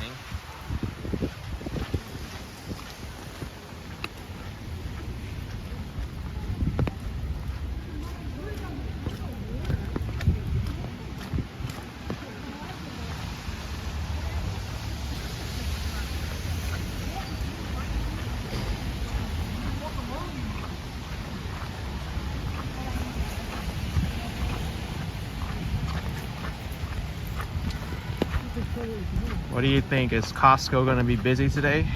What do you think? Is Costco going to be busy today?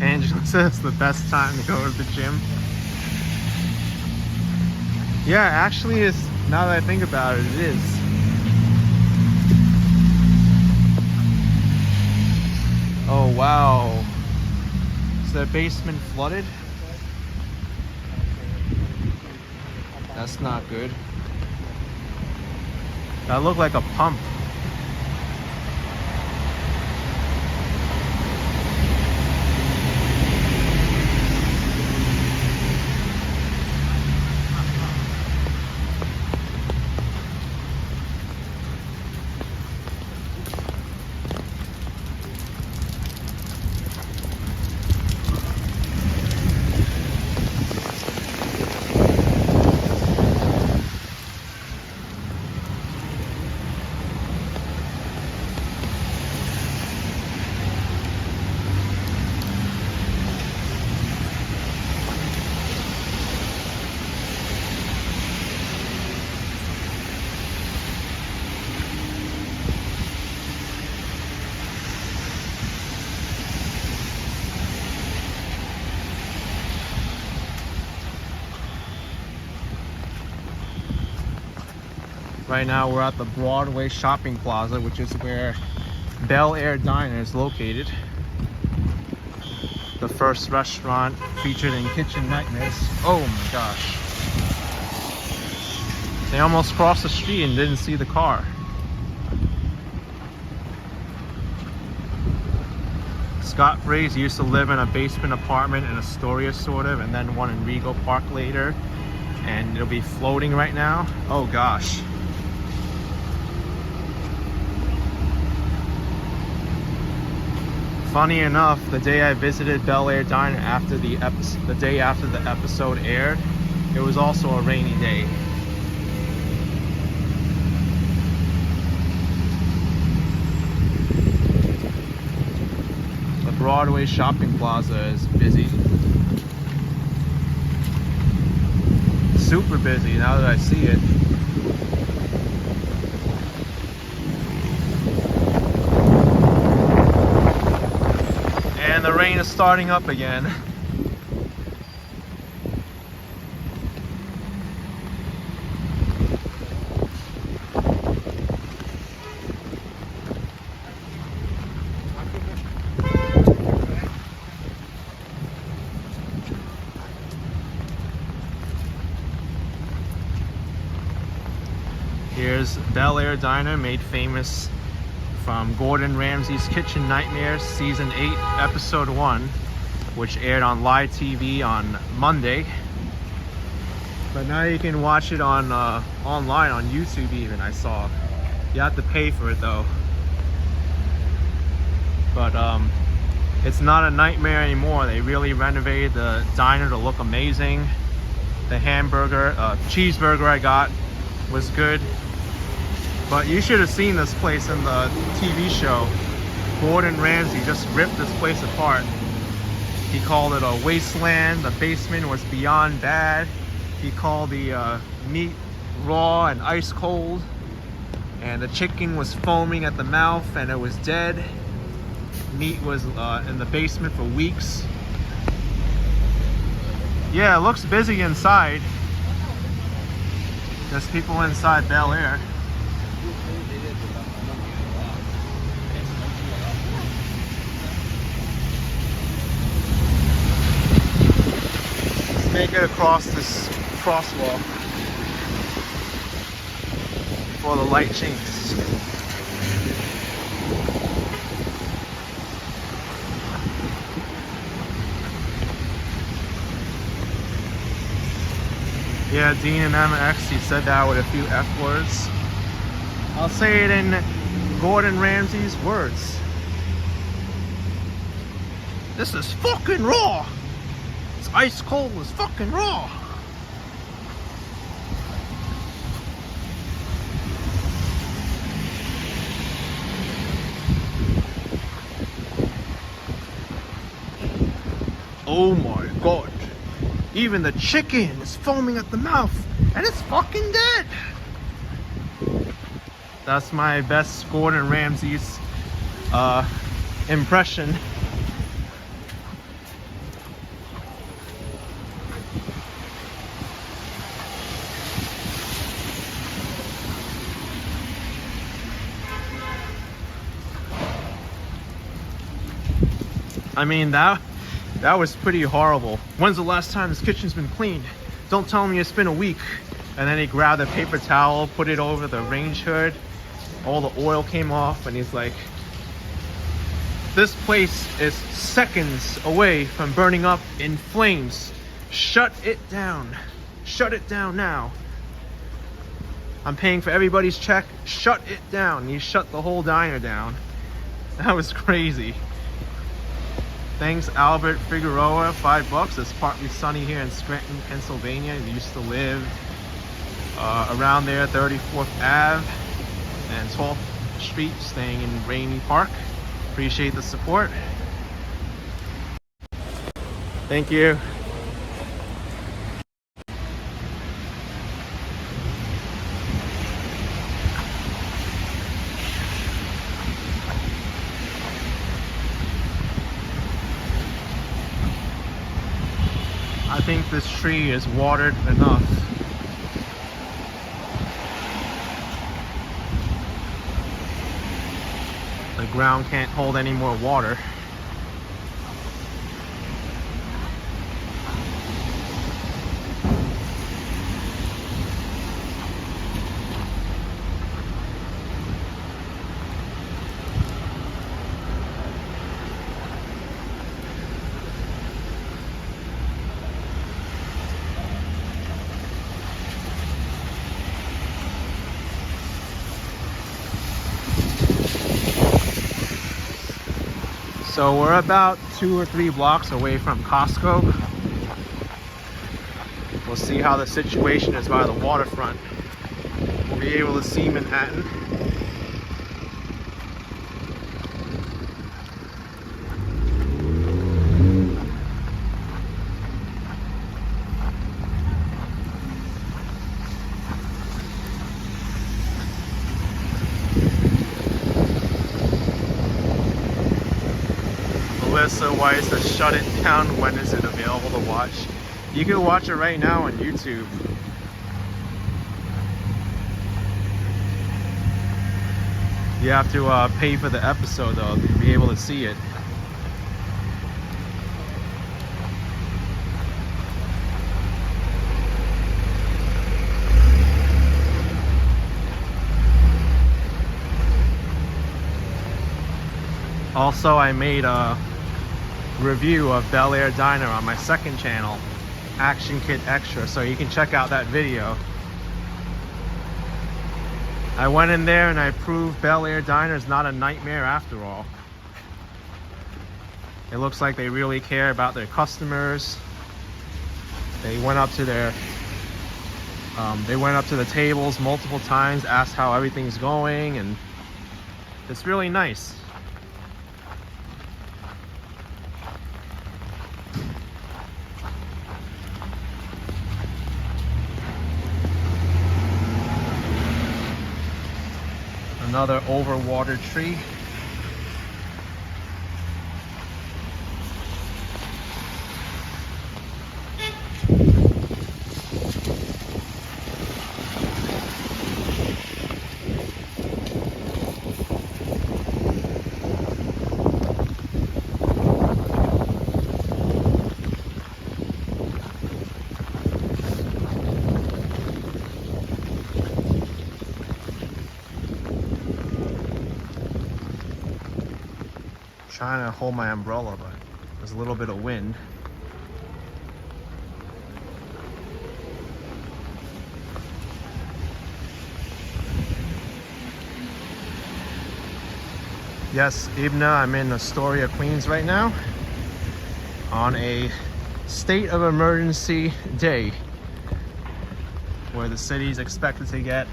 Angela says it's the best time to go to the gym. Yeah, actually, now that I think about it, it is. Oh wow. Is the basement flooded? That's not good. That looked like a pump. Right now we're at the Broadway Shopping Plaza, which is where Bel Air Diner is located. The first restaurant featured in Kitchen Nightmares. Oh my gosh. They almost crossed the street and didn't see the car. Scott Briggs used to live in a basement apartment in Astoria, sort of, and then one in Regal Park later. And it'll be floating right now. Oh gosh. Funny enough, the day I visited Bel Air Diner after the day after the episode aired, it was also a rainy day. The Broadway Shopping Plaza is busy. Super busy now that I see it. And the rain is starting up again. Here's Bel Air Diner, made famous from Gordon Ramsay's Kitchen Nightmares Season 8, Episode 1, which aired on live TV on Monday. But now you can watch it on online on YouTube even, I saw. You have to pay for it though. But it's not a nightmare anymore. They really renovated the diner to look amazing. The cheeseburger I got was good. But you should have seen this place in the TV show. Gordon Ramsay just ripped this place apart. He called it a wasteland. The basement was beyond bad. He called the meat raw and ice cold. And the chicken was foaming at the mouth and it was dead. Meat was in the basement for weeks. Yeah, it looks busy inside. There's people inside Bel Air. Let's make it across this crosswalk before the light changes. Yeah, Dean and MX, he said that with a few F words. I'll say it in Gordon Ramsay's words. This is fucking raw. It's ice cold, it's fucking raw. Oh my god. Even the chicken is foaming at the mouth and it's fucking dead. That's my best Gordon Ramsay's impression. I mean, that was pretty horrible. When's the last time this kitchen's been cleaned? Don't tell me it's been a week. And then he grabbed a paper towel, put it over the range hood. All the oil came off and he's like, this place is seconds away from burning up in flames. Shut it down. Shut it down now. I'm paying for everybody's check. Shut it down. And he shut the whole diner down. That was crazy. Thanks, Albert Figueroa, $5. It's partly sunny here in Scranton, Pennsylvania. He used to live around there, 34th Ave and 12th Street, staying in Rainy Park. Appreciate the support. Thank you. I think this tree is watered enough. The ground can't hold any more water. So we're about 2 or 3 blocks away from Costco. We'll see how the situation is by the waterfront. We'll be able to see Manhattan. Melissa Weiss says, shut it down. When is it available to watch? You can watch it right now on YouTube. You have to pay for the episode though to be able to see it. Also, I made a review of Bel Air Diner on my second channel, Action Kid Extra, so you can check out that video. I went in there and I proved Bel Air Diner is not a nightmare after all. It looks like they really care about their customers. They went up to their the tables multiple times, asked how everything's going, and it's really nice. Another overwatered tree. trying to hold my umbrella, but there's a little bit of wind. Yes, Ibna, I'm in Astoria, Queens right now on a state of emergency day where the city is expected to get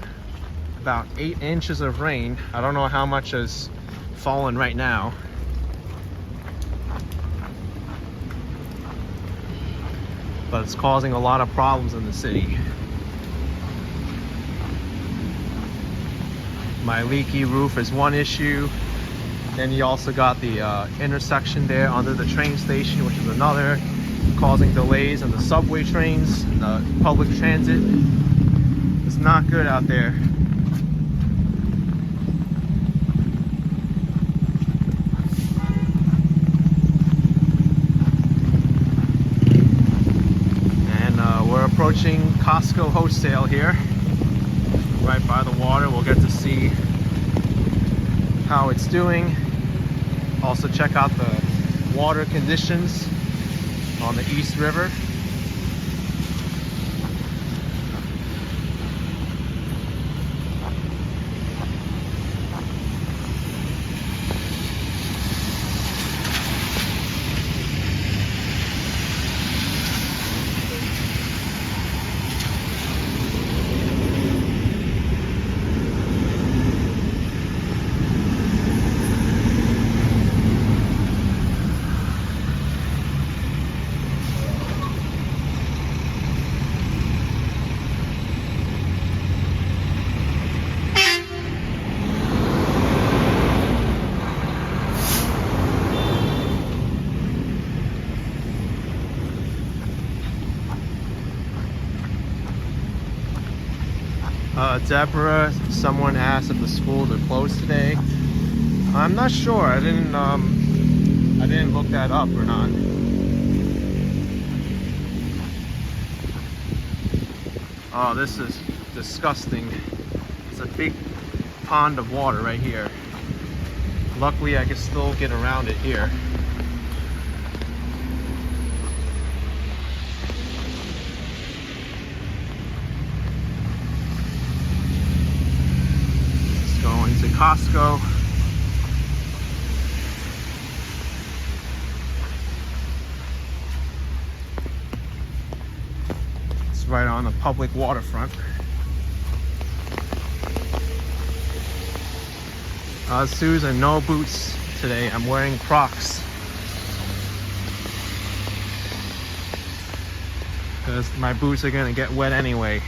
about 8 inches of rain. I don't know how much has fallen right now. But it's causing a lot of problems in the city. My leaky roof is one issue. Then you also got the intersection there under the train station, which is another, causing delays in the subway trains, the public transit. It's not good out there. And we're approaching Costco wholesale here, right by the water. We'll get to see how it's doing. Also check out the water conditions on the East River. Deborah, someone asked if the schools are closed today. I'm not sure. I didn't look that up or not. Oh, this is disgusting. It's a big pond of water right here. Luckily, I can still get around it here. Going to Costco. It's right on the public waterfront. Susan, no boots today. I'm wearing Crocs because my boots are gonna get wet anyway.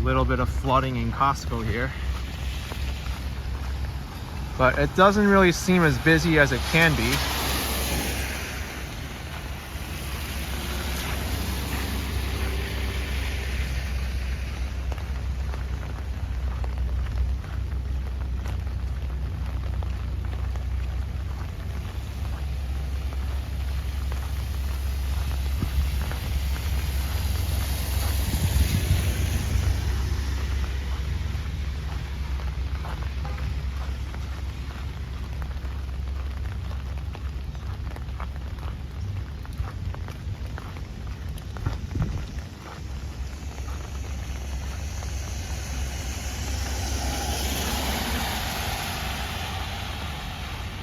Little bit of flooding in Costco here, but it doesn't really seem as busy as it can be.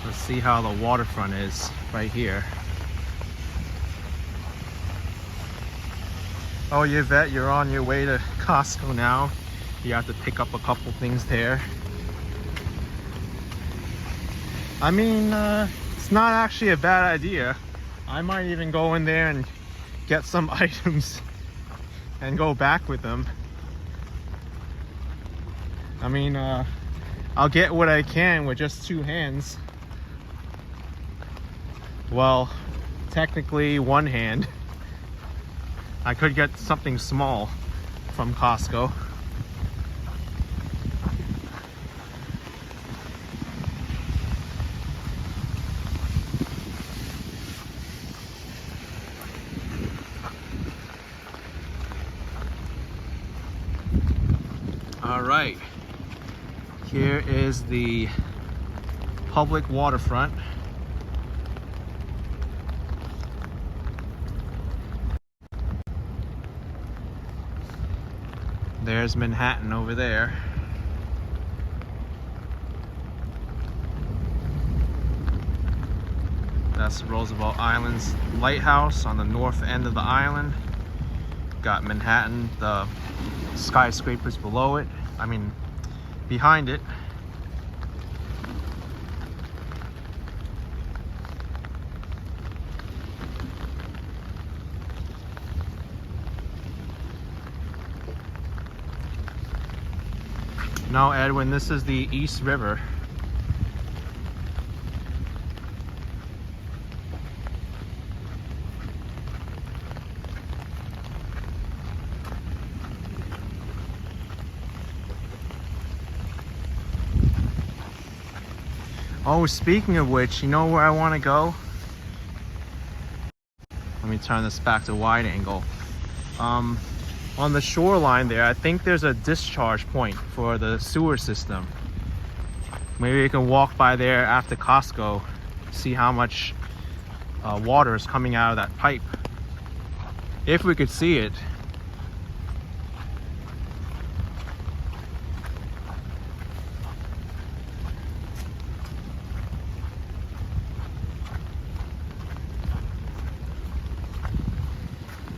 Let's see how the waterfront is right here. Oh, Yvette, you're on your way to Costco now. You have to pick up a couple things there. I mean, it's not actually a bad idea. I might even go in there and get some items and go back with them. I mean, I'll get what I can with just 2 hands. Well, technically 1 hand. I could get something small from Costco. All right, here is the public waterfront. There's Manhattan over there. That's Roosevelt Island's lighthouse on the north end of the island. Got Manhattan, the skyscrapers below it. I mean, behind it. No, Edwin, this is the East River. Oh, speaking of which, you know where I want to go? Let me turn this back to wide angle. On the shoreline there, I think there's a discharge point for the sewer system. Maybe we can walk by there after Costco, see how much water is coming out of that pipe. If we could see it.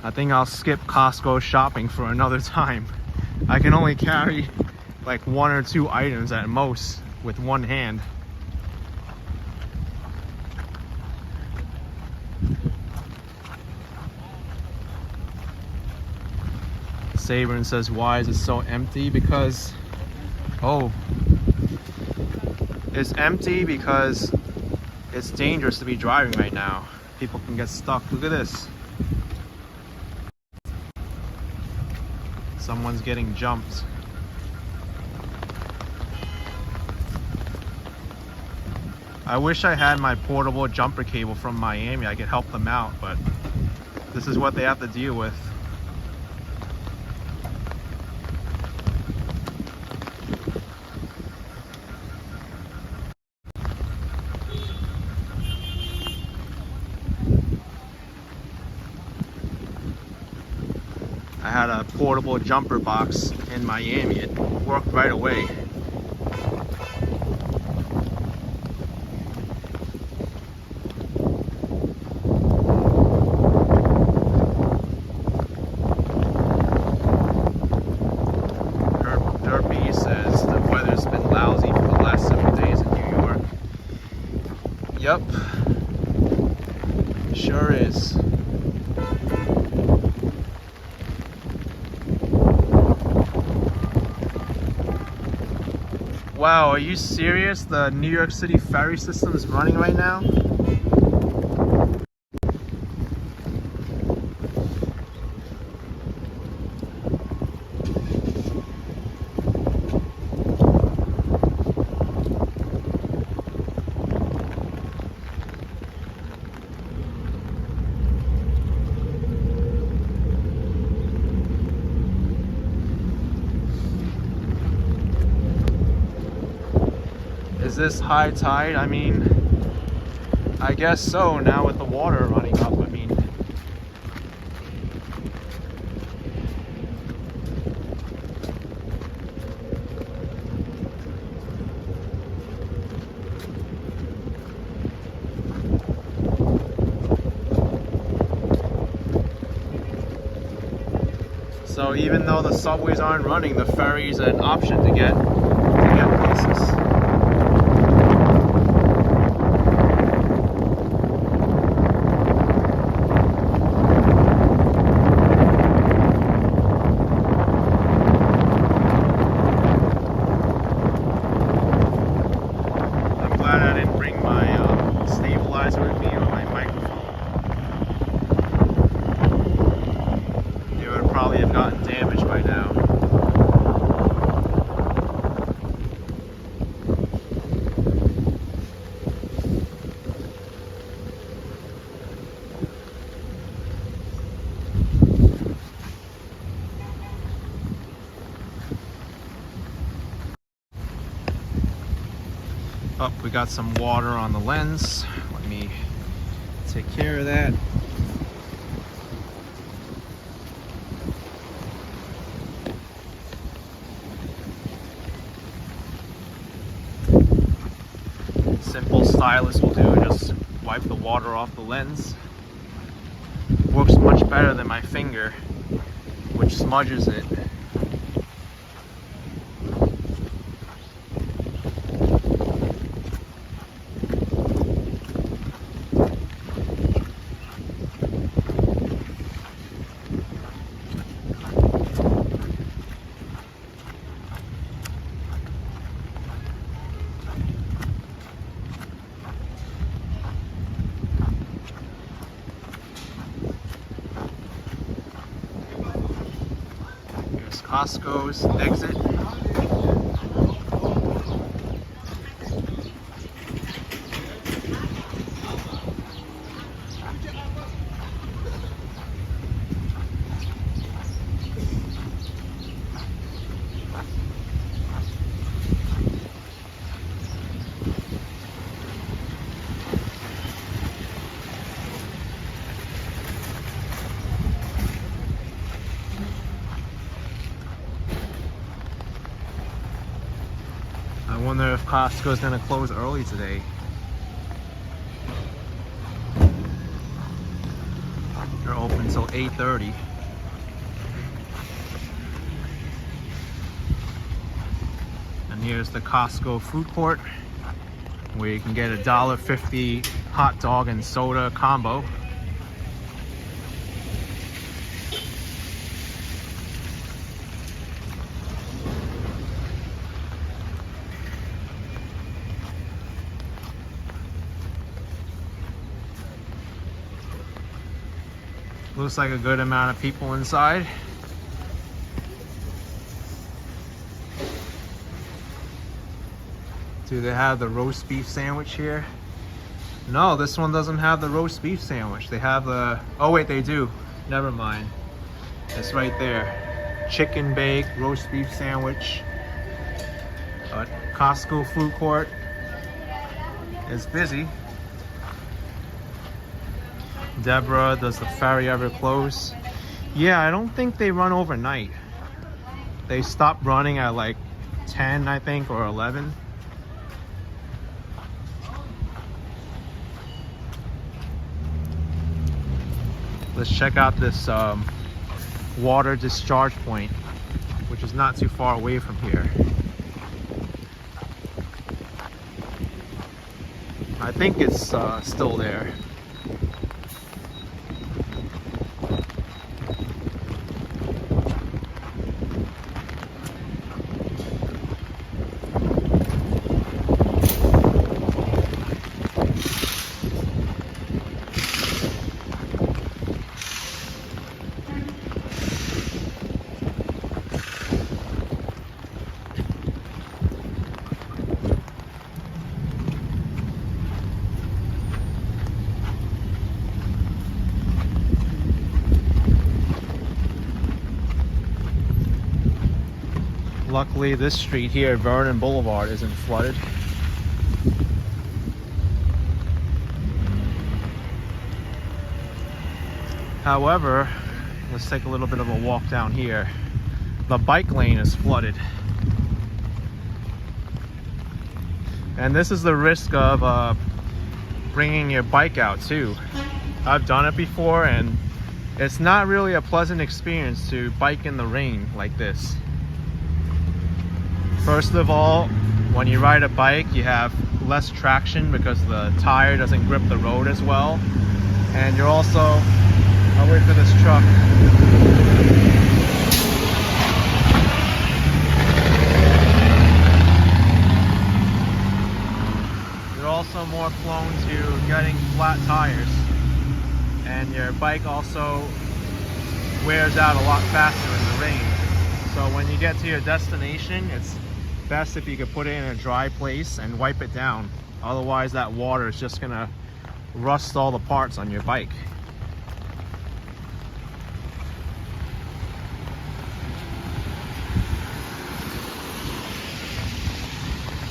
I think I'll skip Costco shopping for another time. I can only carry like 1 or 2 items at most with one hand. Sabrin says, why is it so empty? Because, oh, it's empty because it's dangerous to be driving right now. People can get stuck. Look at this. Someone's getting jumped. I wish I had my portable jumper cable from Miami. I could help them out, but this is what they have to deal with. I had a portable jumper box in Miami. It worked right away. Derpy says the weather's been lousy for the last 7 days in New York. Yep, sure is. Wow, are you serious? The New York City ferry system is running right now? Is this high tide? I mean, I guess so now with the water running up. I mean, so even though the subways aren't running, the ferry's an option to get places. Oh, we got some water on the lens. Let me take care of that. Simple stylus will do, just wipe the water off the lens. Works much better than my finger, which smudges it. Costco's exit. I wonder if Costco's gonna close early today. They're open till 8:30. And here's the Costco food court, where you can get a $1.50 hot dog and soda combo. Looks like a good amount of people inside. Do they have the roast beef sandwich here? No, this one doesn't have the roast beef sandwich. They have the, oh wait, they do. Never mind. It's right there. Chicken bake, roast beef sandwich. Costco food court is busy. Deborah, does the ferry ever close? Yeah, I don't think they run overnight. They stopped running at like 10, I think, or 11. Let's check out this water discharge point, which is not too far away from here. I think it's still there. Luckily, this street here, Vernon Boulevard, isn't flooded. However, let's take a little bit of a walk down here. The bike lane is flooded. And this is the risk of bringing your bike out too. I've done it before, and it's not really a pleasant experience to bike in the rain like this. First of all, when you ride a bike, you have less traction because the tire doesn't grip the road as well. And you're also, I'll wait for this truck. You're also more prone to getting flat tires. And your bike also wears out a lot faster in the rain. So when you get to your destination, it's best if you could put it in a dry place and wipe it down. Otherwise that water is just gonna rust all the parts on your bike.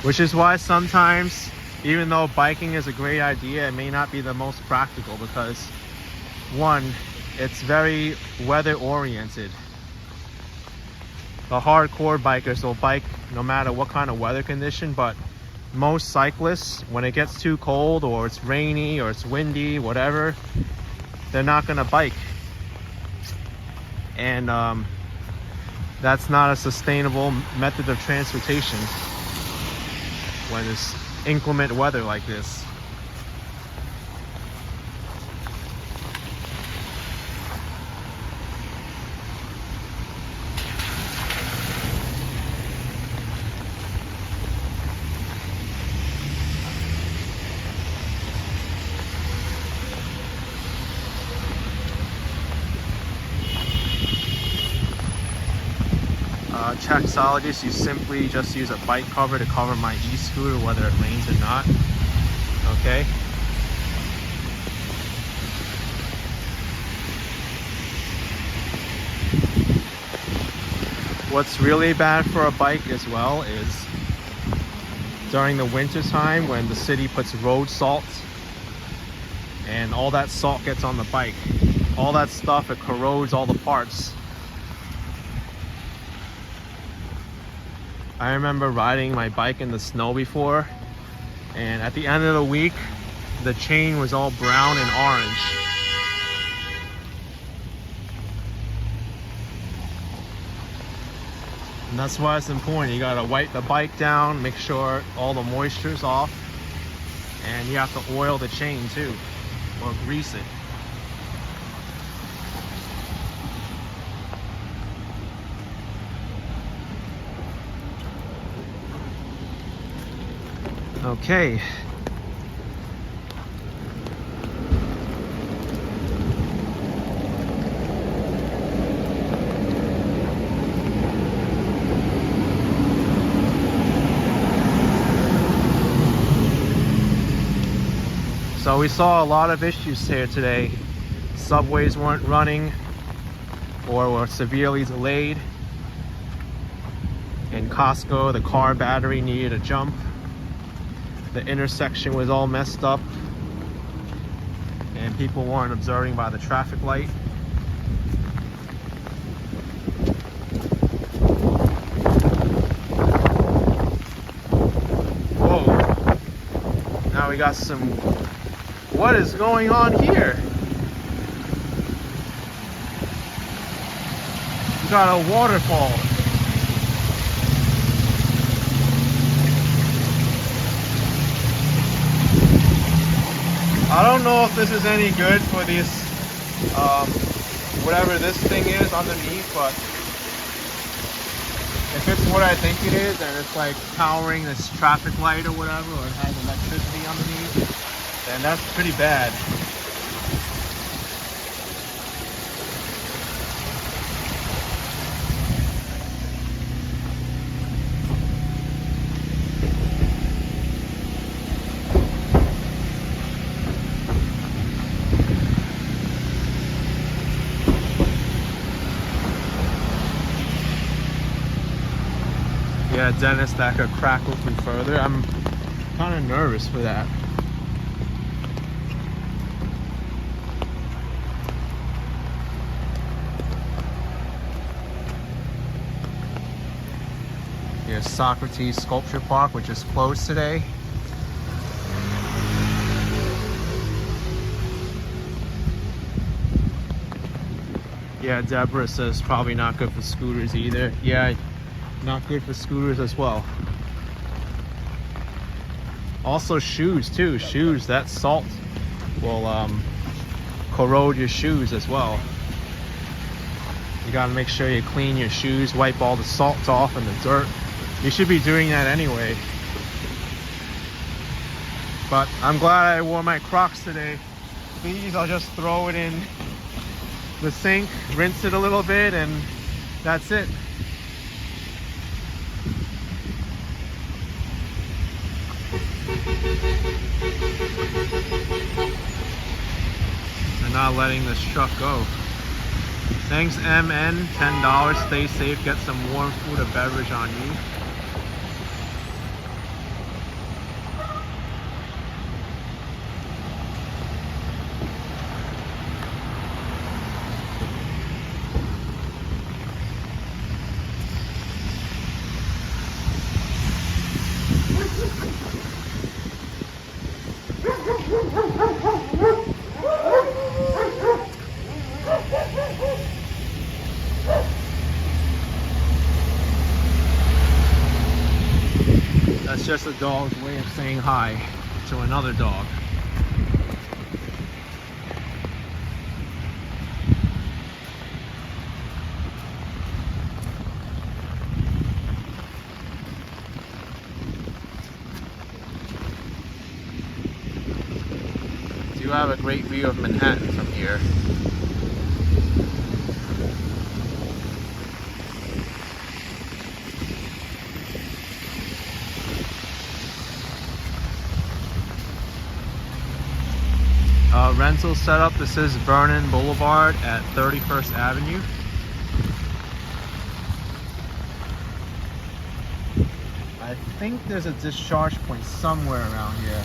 Which is why sometimes even though biking is a great idea, it may not be the most practical because, one, it's very weather oriented. The hardcore bikers will bike no matter what kind of weather condition, but most cyclists, when it gets too cold or it's rainy or it's windy, whatever, they're not gonna bike. And that's not a sustainable method of transportation when it's inclement weather like this. Traxologist, you simply just use a bike cover to cover my e-scooter whether it rains or not. Okay. What's really bad for a bike as well is during the winter time when the city puts road salt and all that salt gets on the bike. All that stuff, it corrodes all the parts. I remember riding my bike in the snow before, and at the end of the week, the chain was all brown and orange. And that's why it's important. You gotta wipe the bike down, make sure all the moisture's off, and you have to oil the chain too, or grease it. Okay. So we saw a lot of issues here today. Subways weren't running or were severely delayed. In Costco, the car battery needed a jump. The intersection was all messed up and people weren't observing by the traffic light. Whoa. Now we got some... What is going on here? We got a waterfall. I don't know if this is any good for this, whatever this thing is underneath, but if it's what I think it is, and it's like powering this traffic light or whatever, or it has electricity underneath, then that's pretty bad. Yeah, dentist that could crack open further. I'm kind of nervous for that. Here's Socrates Sculpture Park, which is closed today. Yeah, Deborah says probably not good for scooters either. Yeah, not good for scooters as well. Also shoes too. Shoes, that salt will corrode your shoes as well. You gotta make sure you clean your shoes, wipe all the salt off and the dirt. You should be doing that anyway. But I'm glad I wore my Crocs today. These, I'll just throw it in the sink, rinse it a little bit, and that's it. They're not letting this truck go. Thanks MN, $10. Stay safe, get some warm food or beverage on you. It's just a dog's way of saying hi to another dog. You have a great view of Manhattan from here. Rental setup. This is Vernon Boulevard at 31st Avenue. I think there's a discharge point somewhere around here.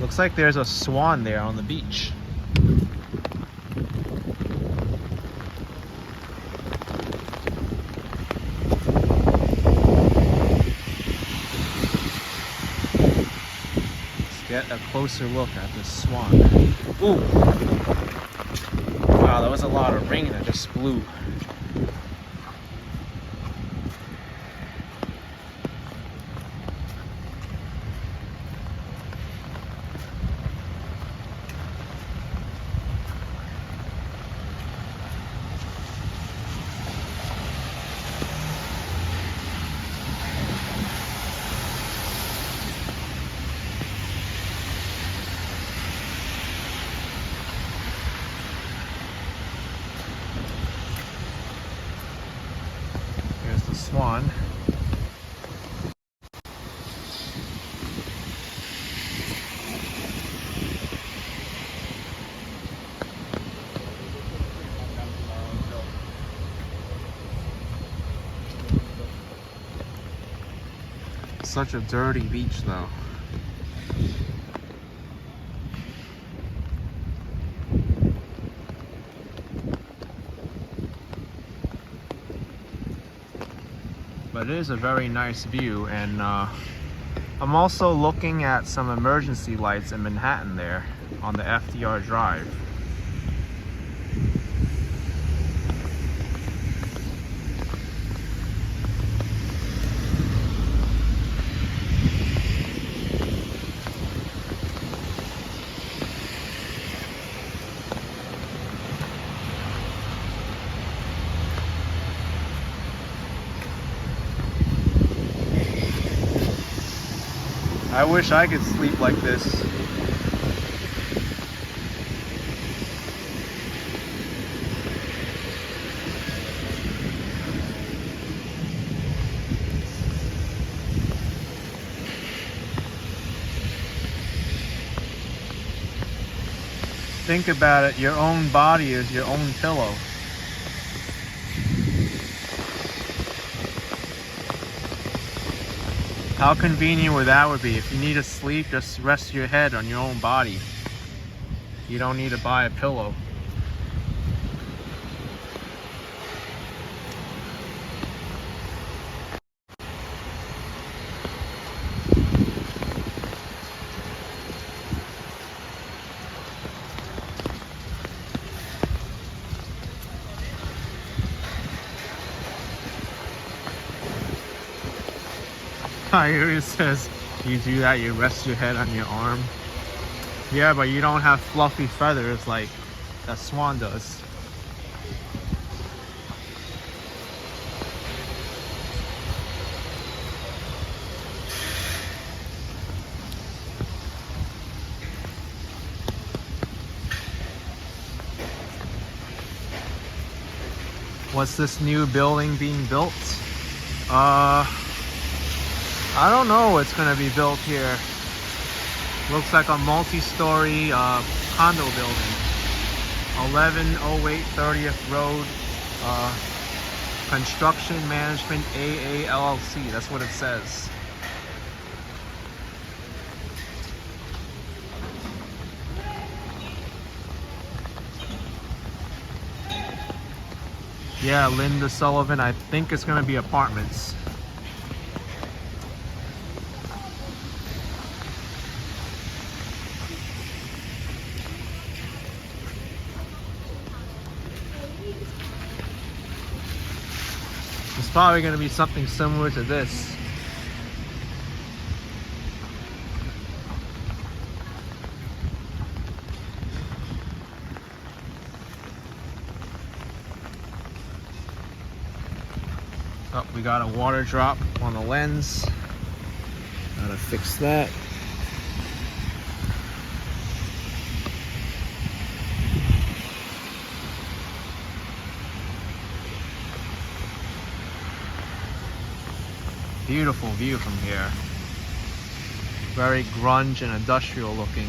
Looks like there's a swan there on the beach. Let's get a closer look at this swan. Ooh! Wow, that was a lot of rain that just blew. Swan. Such a dirty beach though. But it is a very nice view, and I'm also looking at some emergency lights in Manhattan there on the FDR Drive. I wish I could sleep like this. Think about it, your own body is your own pillow. How convenient would that be? If you need to sleep, just rest your head on your own body. You don't need to buy a pillow. Here it says you do that, you rest your head on your arm. Yeah, but you don't have fluffy feathers like that swan does. What's this new building being built? I don't know what's gonna be built here. Looks like a multi-story condo building. 1108 30th Road, Construction Management AA LLC. That's what it says. Yeah, Linda Sullivan. I think it's gonna be apartments. It's probably gonna be something similar to this. Oh, we got a water drop on the lens. Gotta fix that. Beautiful view from here. Very grunge and industrial looking.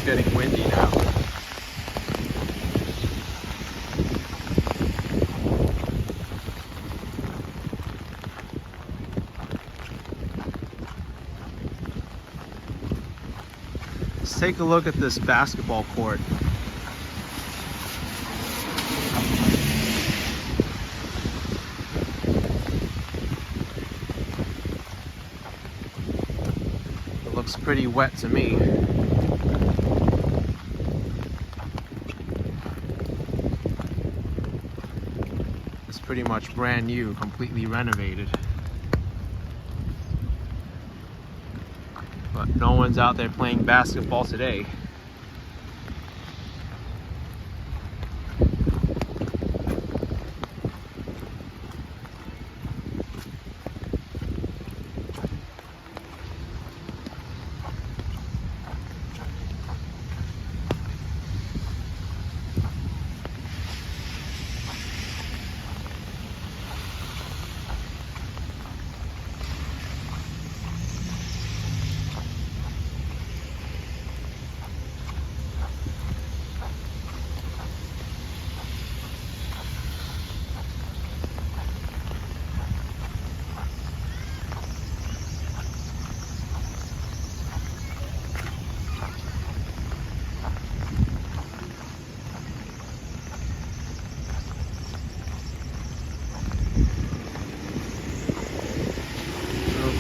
Getting windy now. Let's take a look at this basketball court. It looks pretty wet to me. Pretty much brand new, completely renovated. But no one's out there playing basketball today.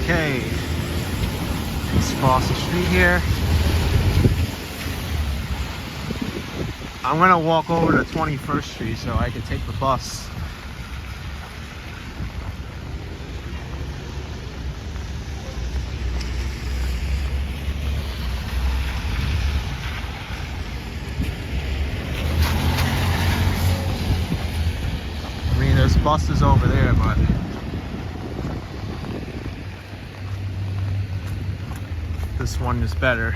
Okay, let's cross the street here. I'm gonna walk over to 21st Street so I can take the bus. I mean, there's buses over there, but this one is better.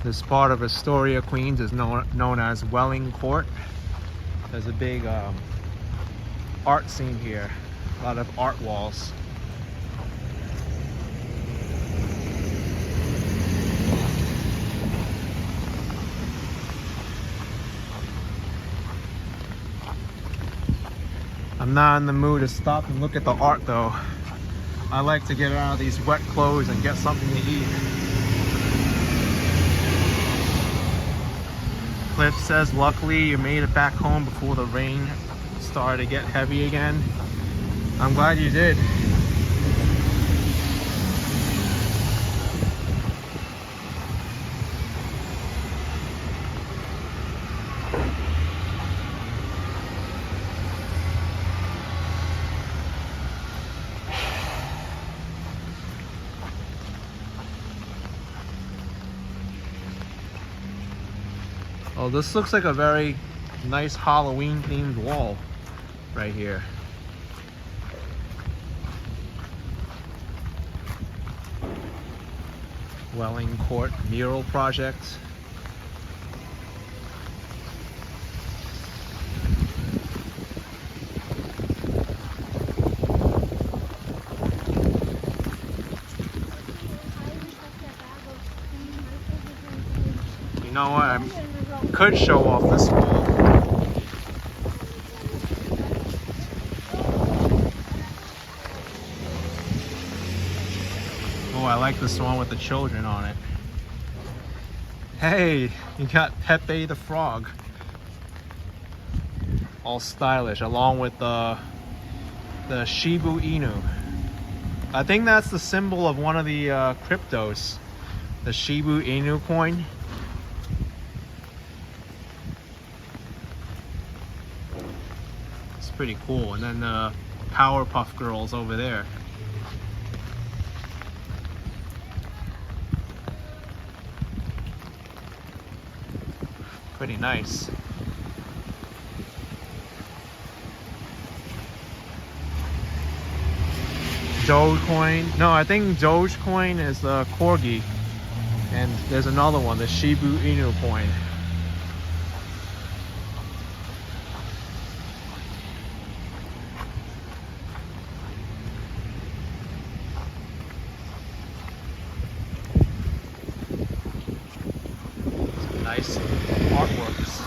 This part of Astoria, Queens is known as Welling Court. There's a big art scene here, a lot of art walls. I'm not in the mood to stop and look at the art though. I like to get out of these wet clothes and get something to eat. Cliff says, luckily you made it back home before the rain started to get heavy again. I'm glad you did. Oh, this looks like a very nice Halloween themed wall right here. Welling Court mural project. You know what? I could show off this wall. Oh, I like this one with the children on it. Hey, you got Pepe the Frog. All stylish, along with the Shiba Inu. I think that's the symbol of one of the cryptos. The Shiba Inu coin. It's pretty cool. And then the Powerpuff Girls over there. Pretty nice. Dogecoin. No, I think Dogecoin is the Corgi. And there's another one, the Shiba Inu coin. Some nice artworks.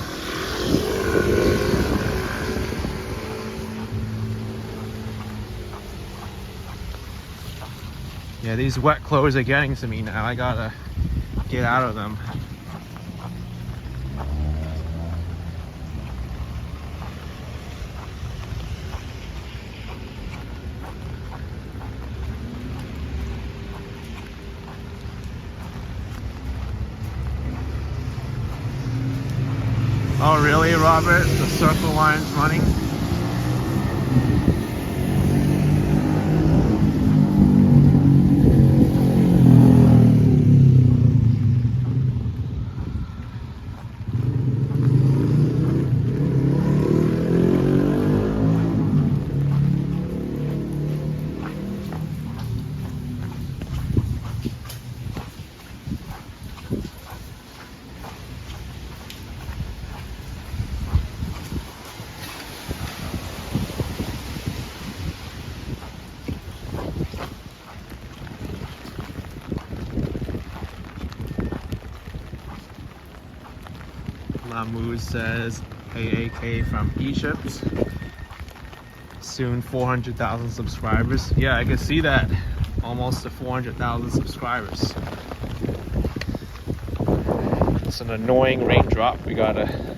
Yeah, these wet clothes are getting to me now. I gotta get out of them. Oh really, Robert? The circle line's running? Lamoose says AAK from Egypt. Soon 400,000 subscribers. Yeah, I can see that. Almost to 400,000 subscribers. It's an annoying raindrop. We gotta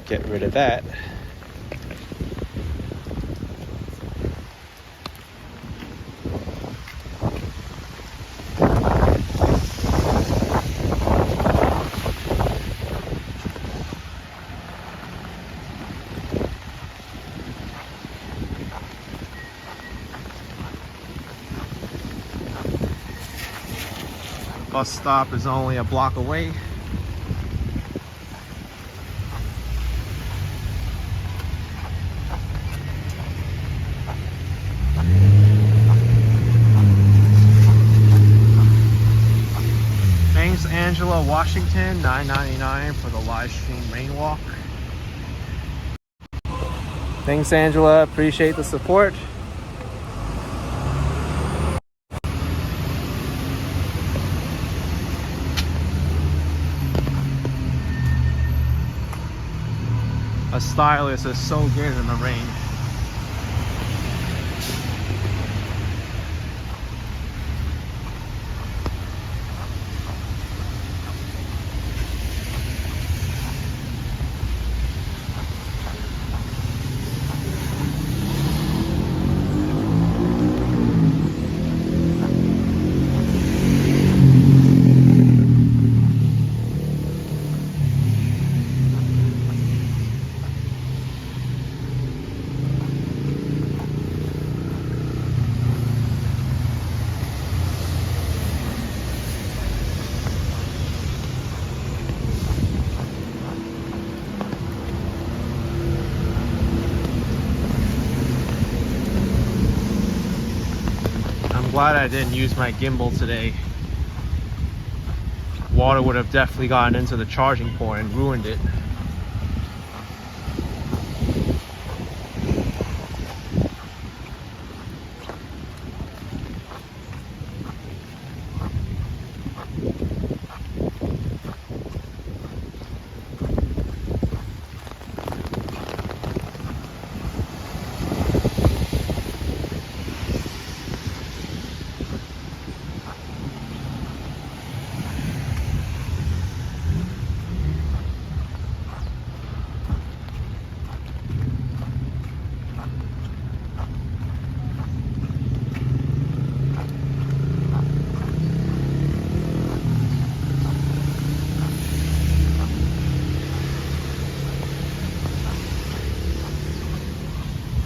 get rid of that. Bus stop is only a block away. Thanks Angela Washington, $9.99 for the live stream rain walk. Thanks Angela, appreciate the support. A stylist is so good in the rain. glad I didn't use my gimbal today. Water would have definitely gotten into the charging port and ruined it.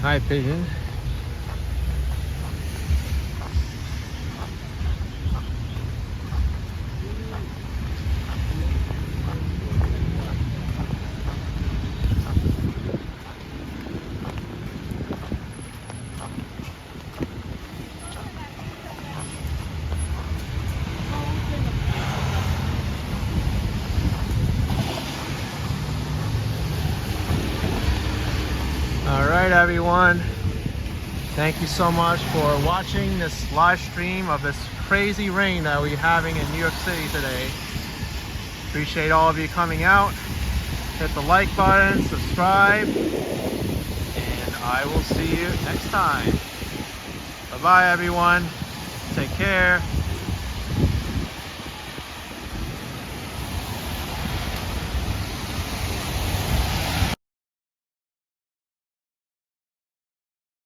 Hi, pigeon. Alright everyone, thank you so much for watching this live stream of this crazy rain that we're having in New York City today. Appreciate all of you coming out. Hit the like button, subscribe, and I will see you next time. Bye bye everyone, take care.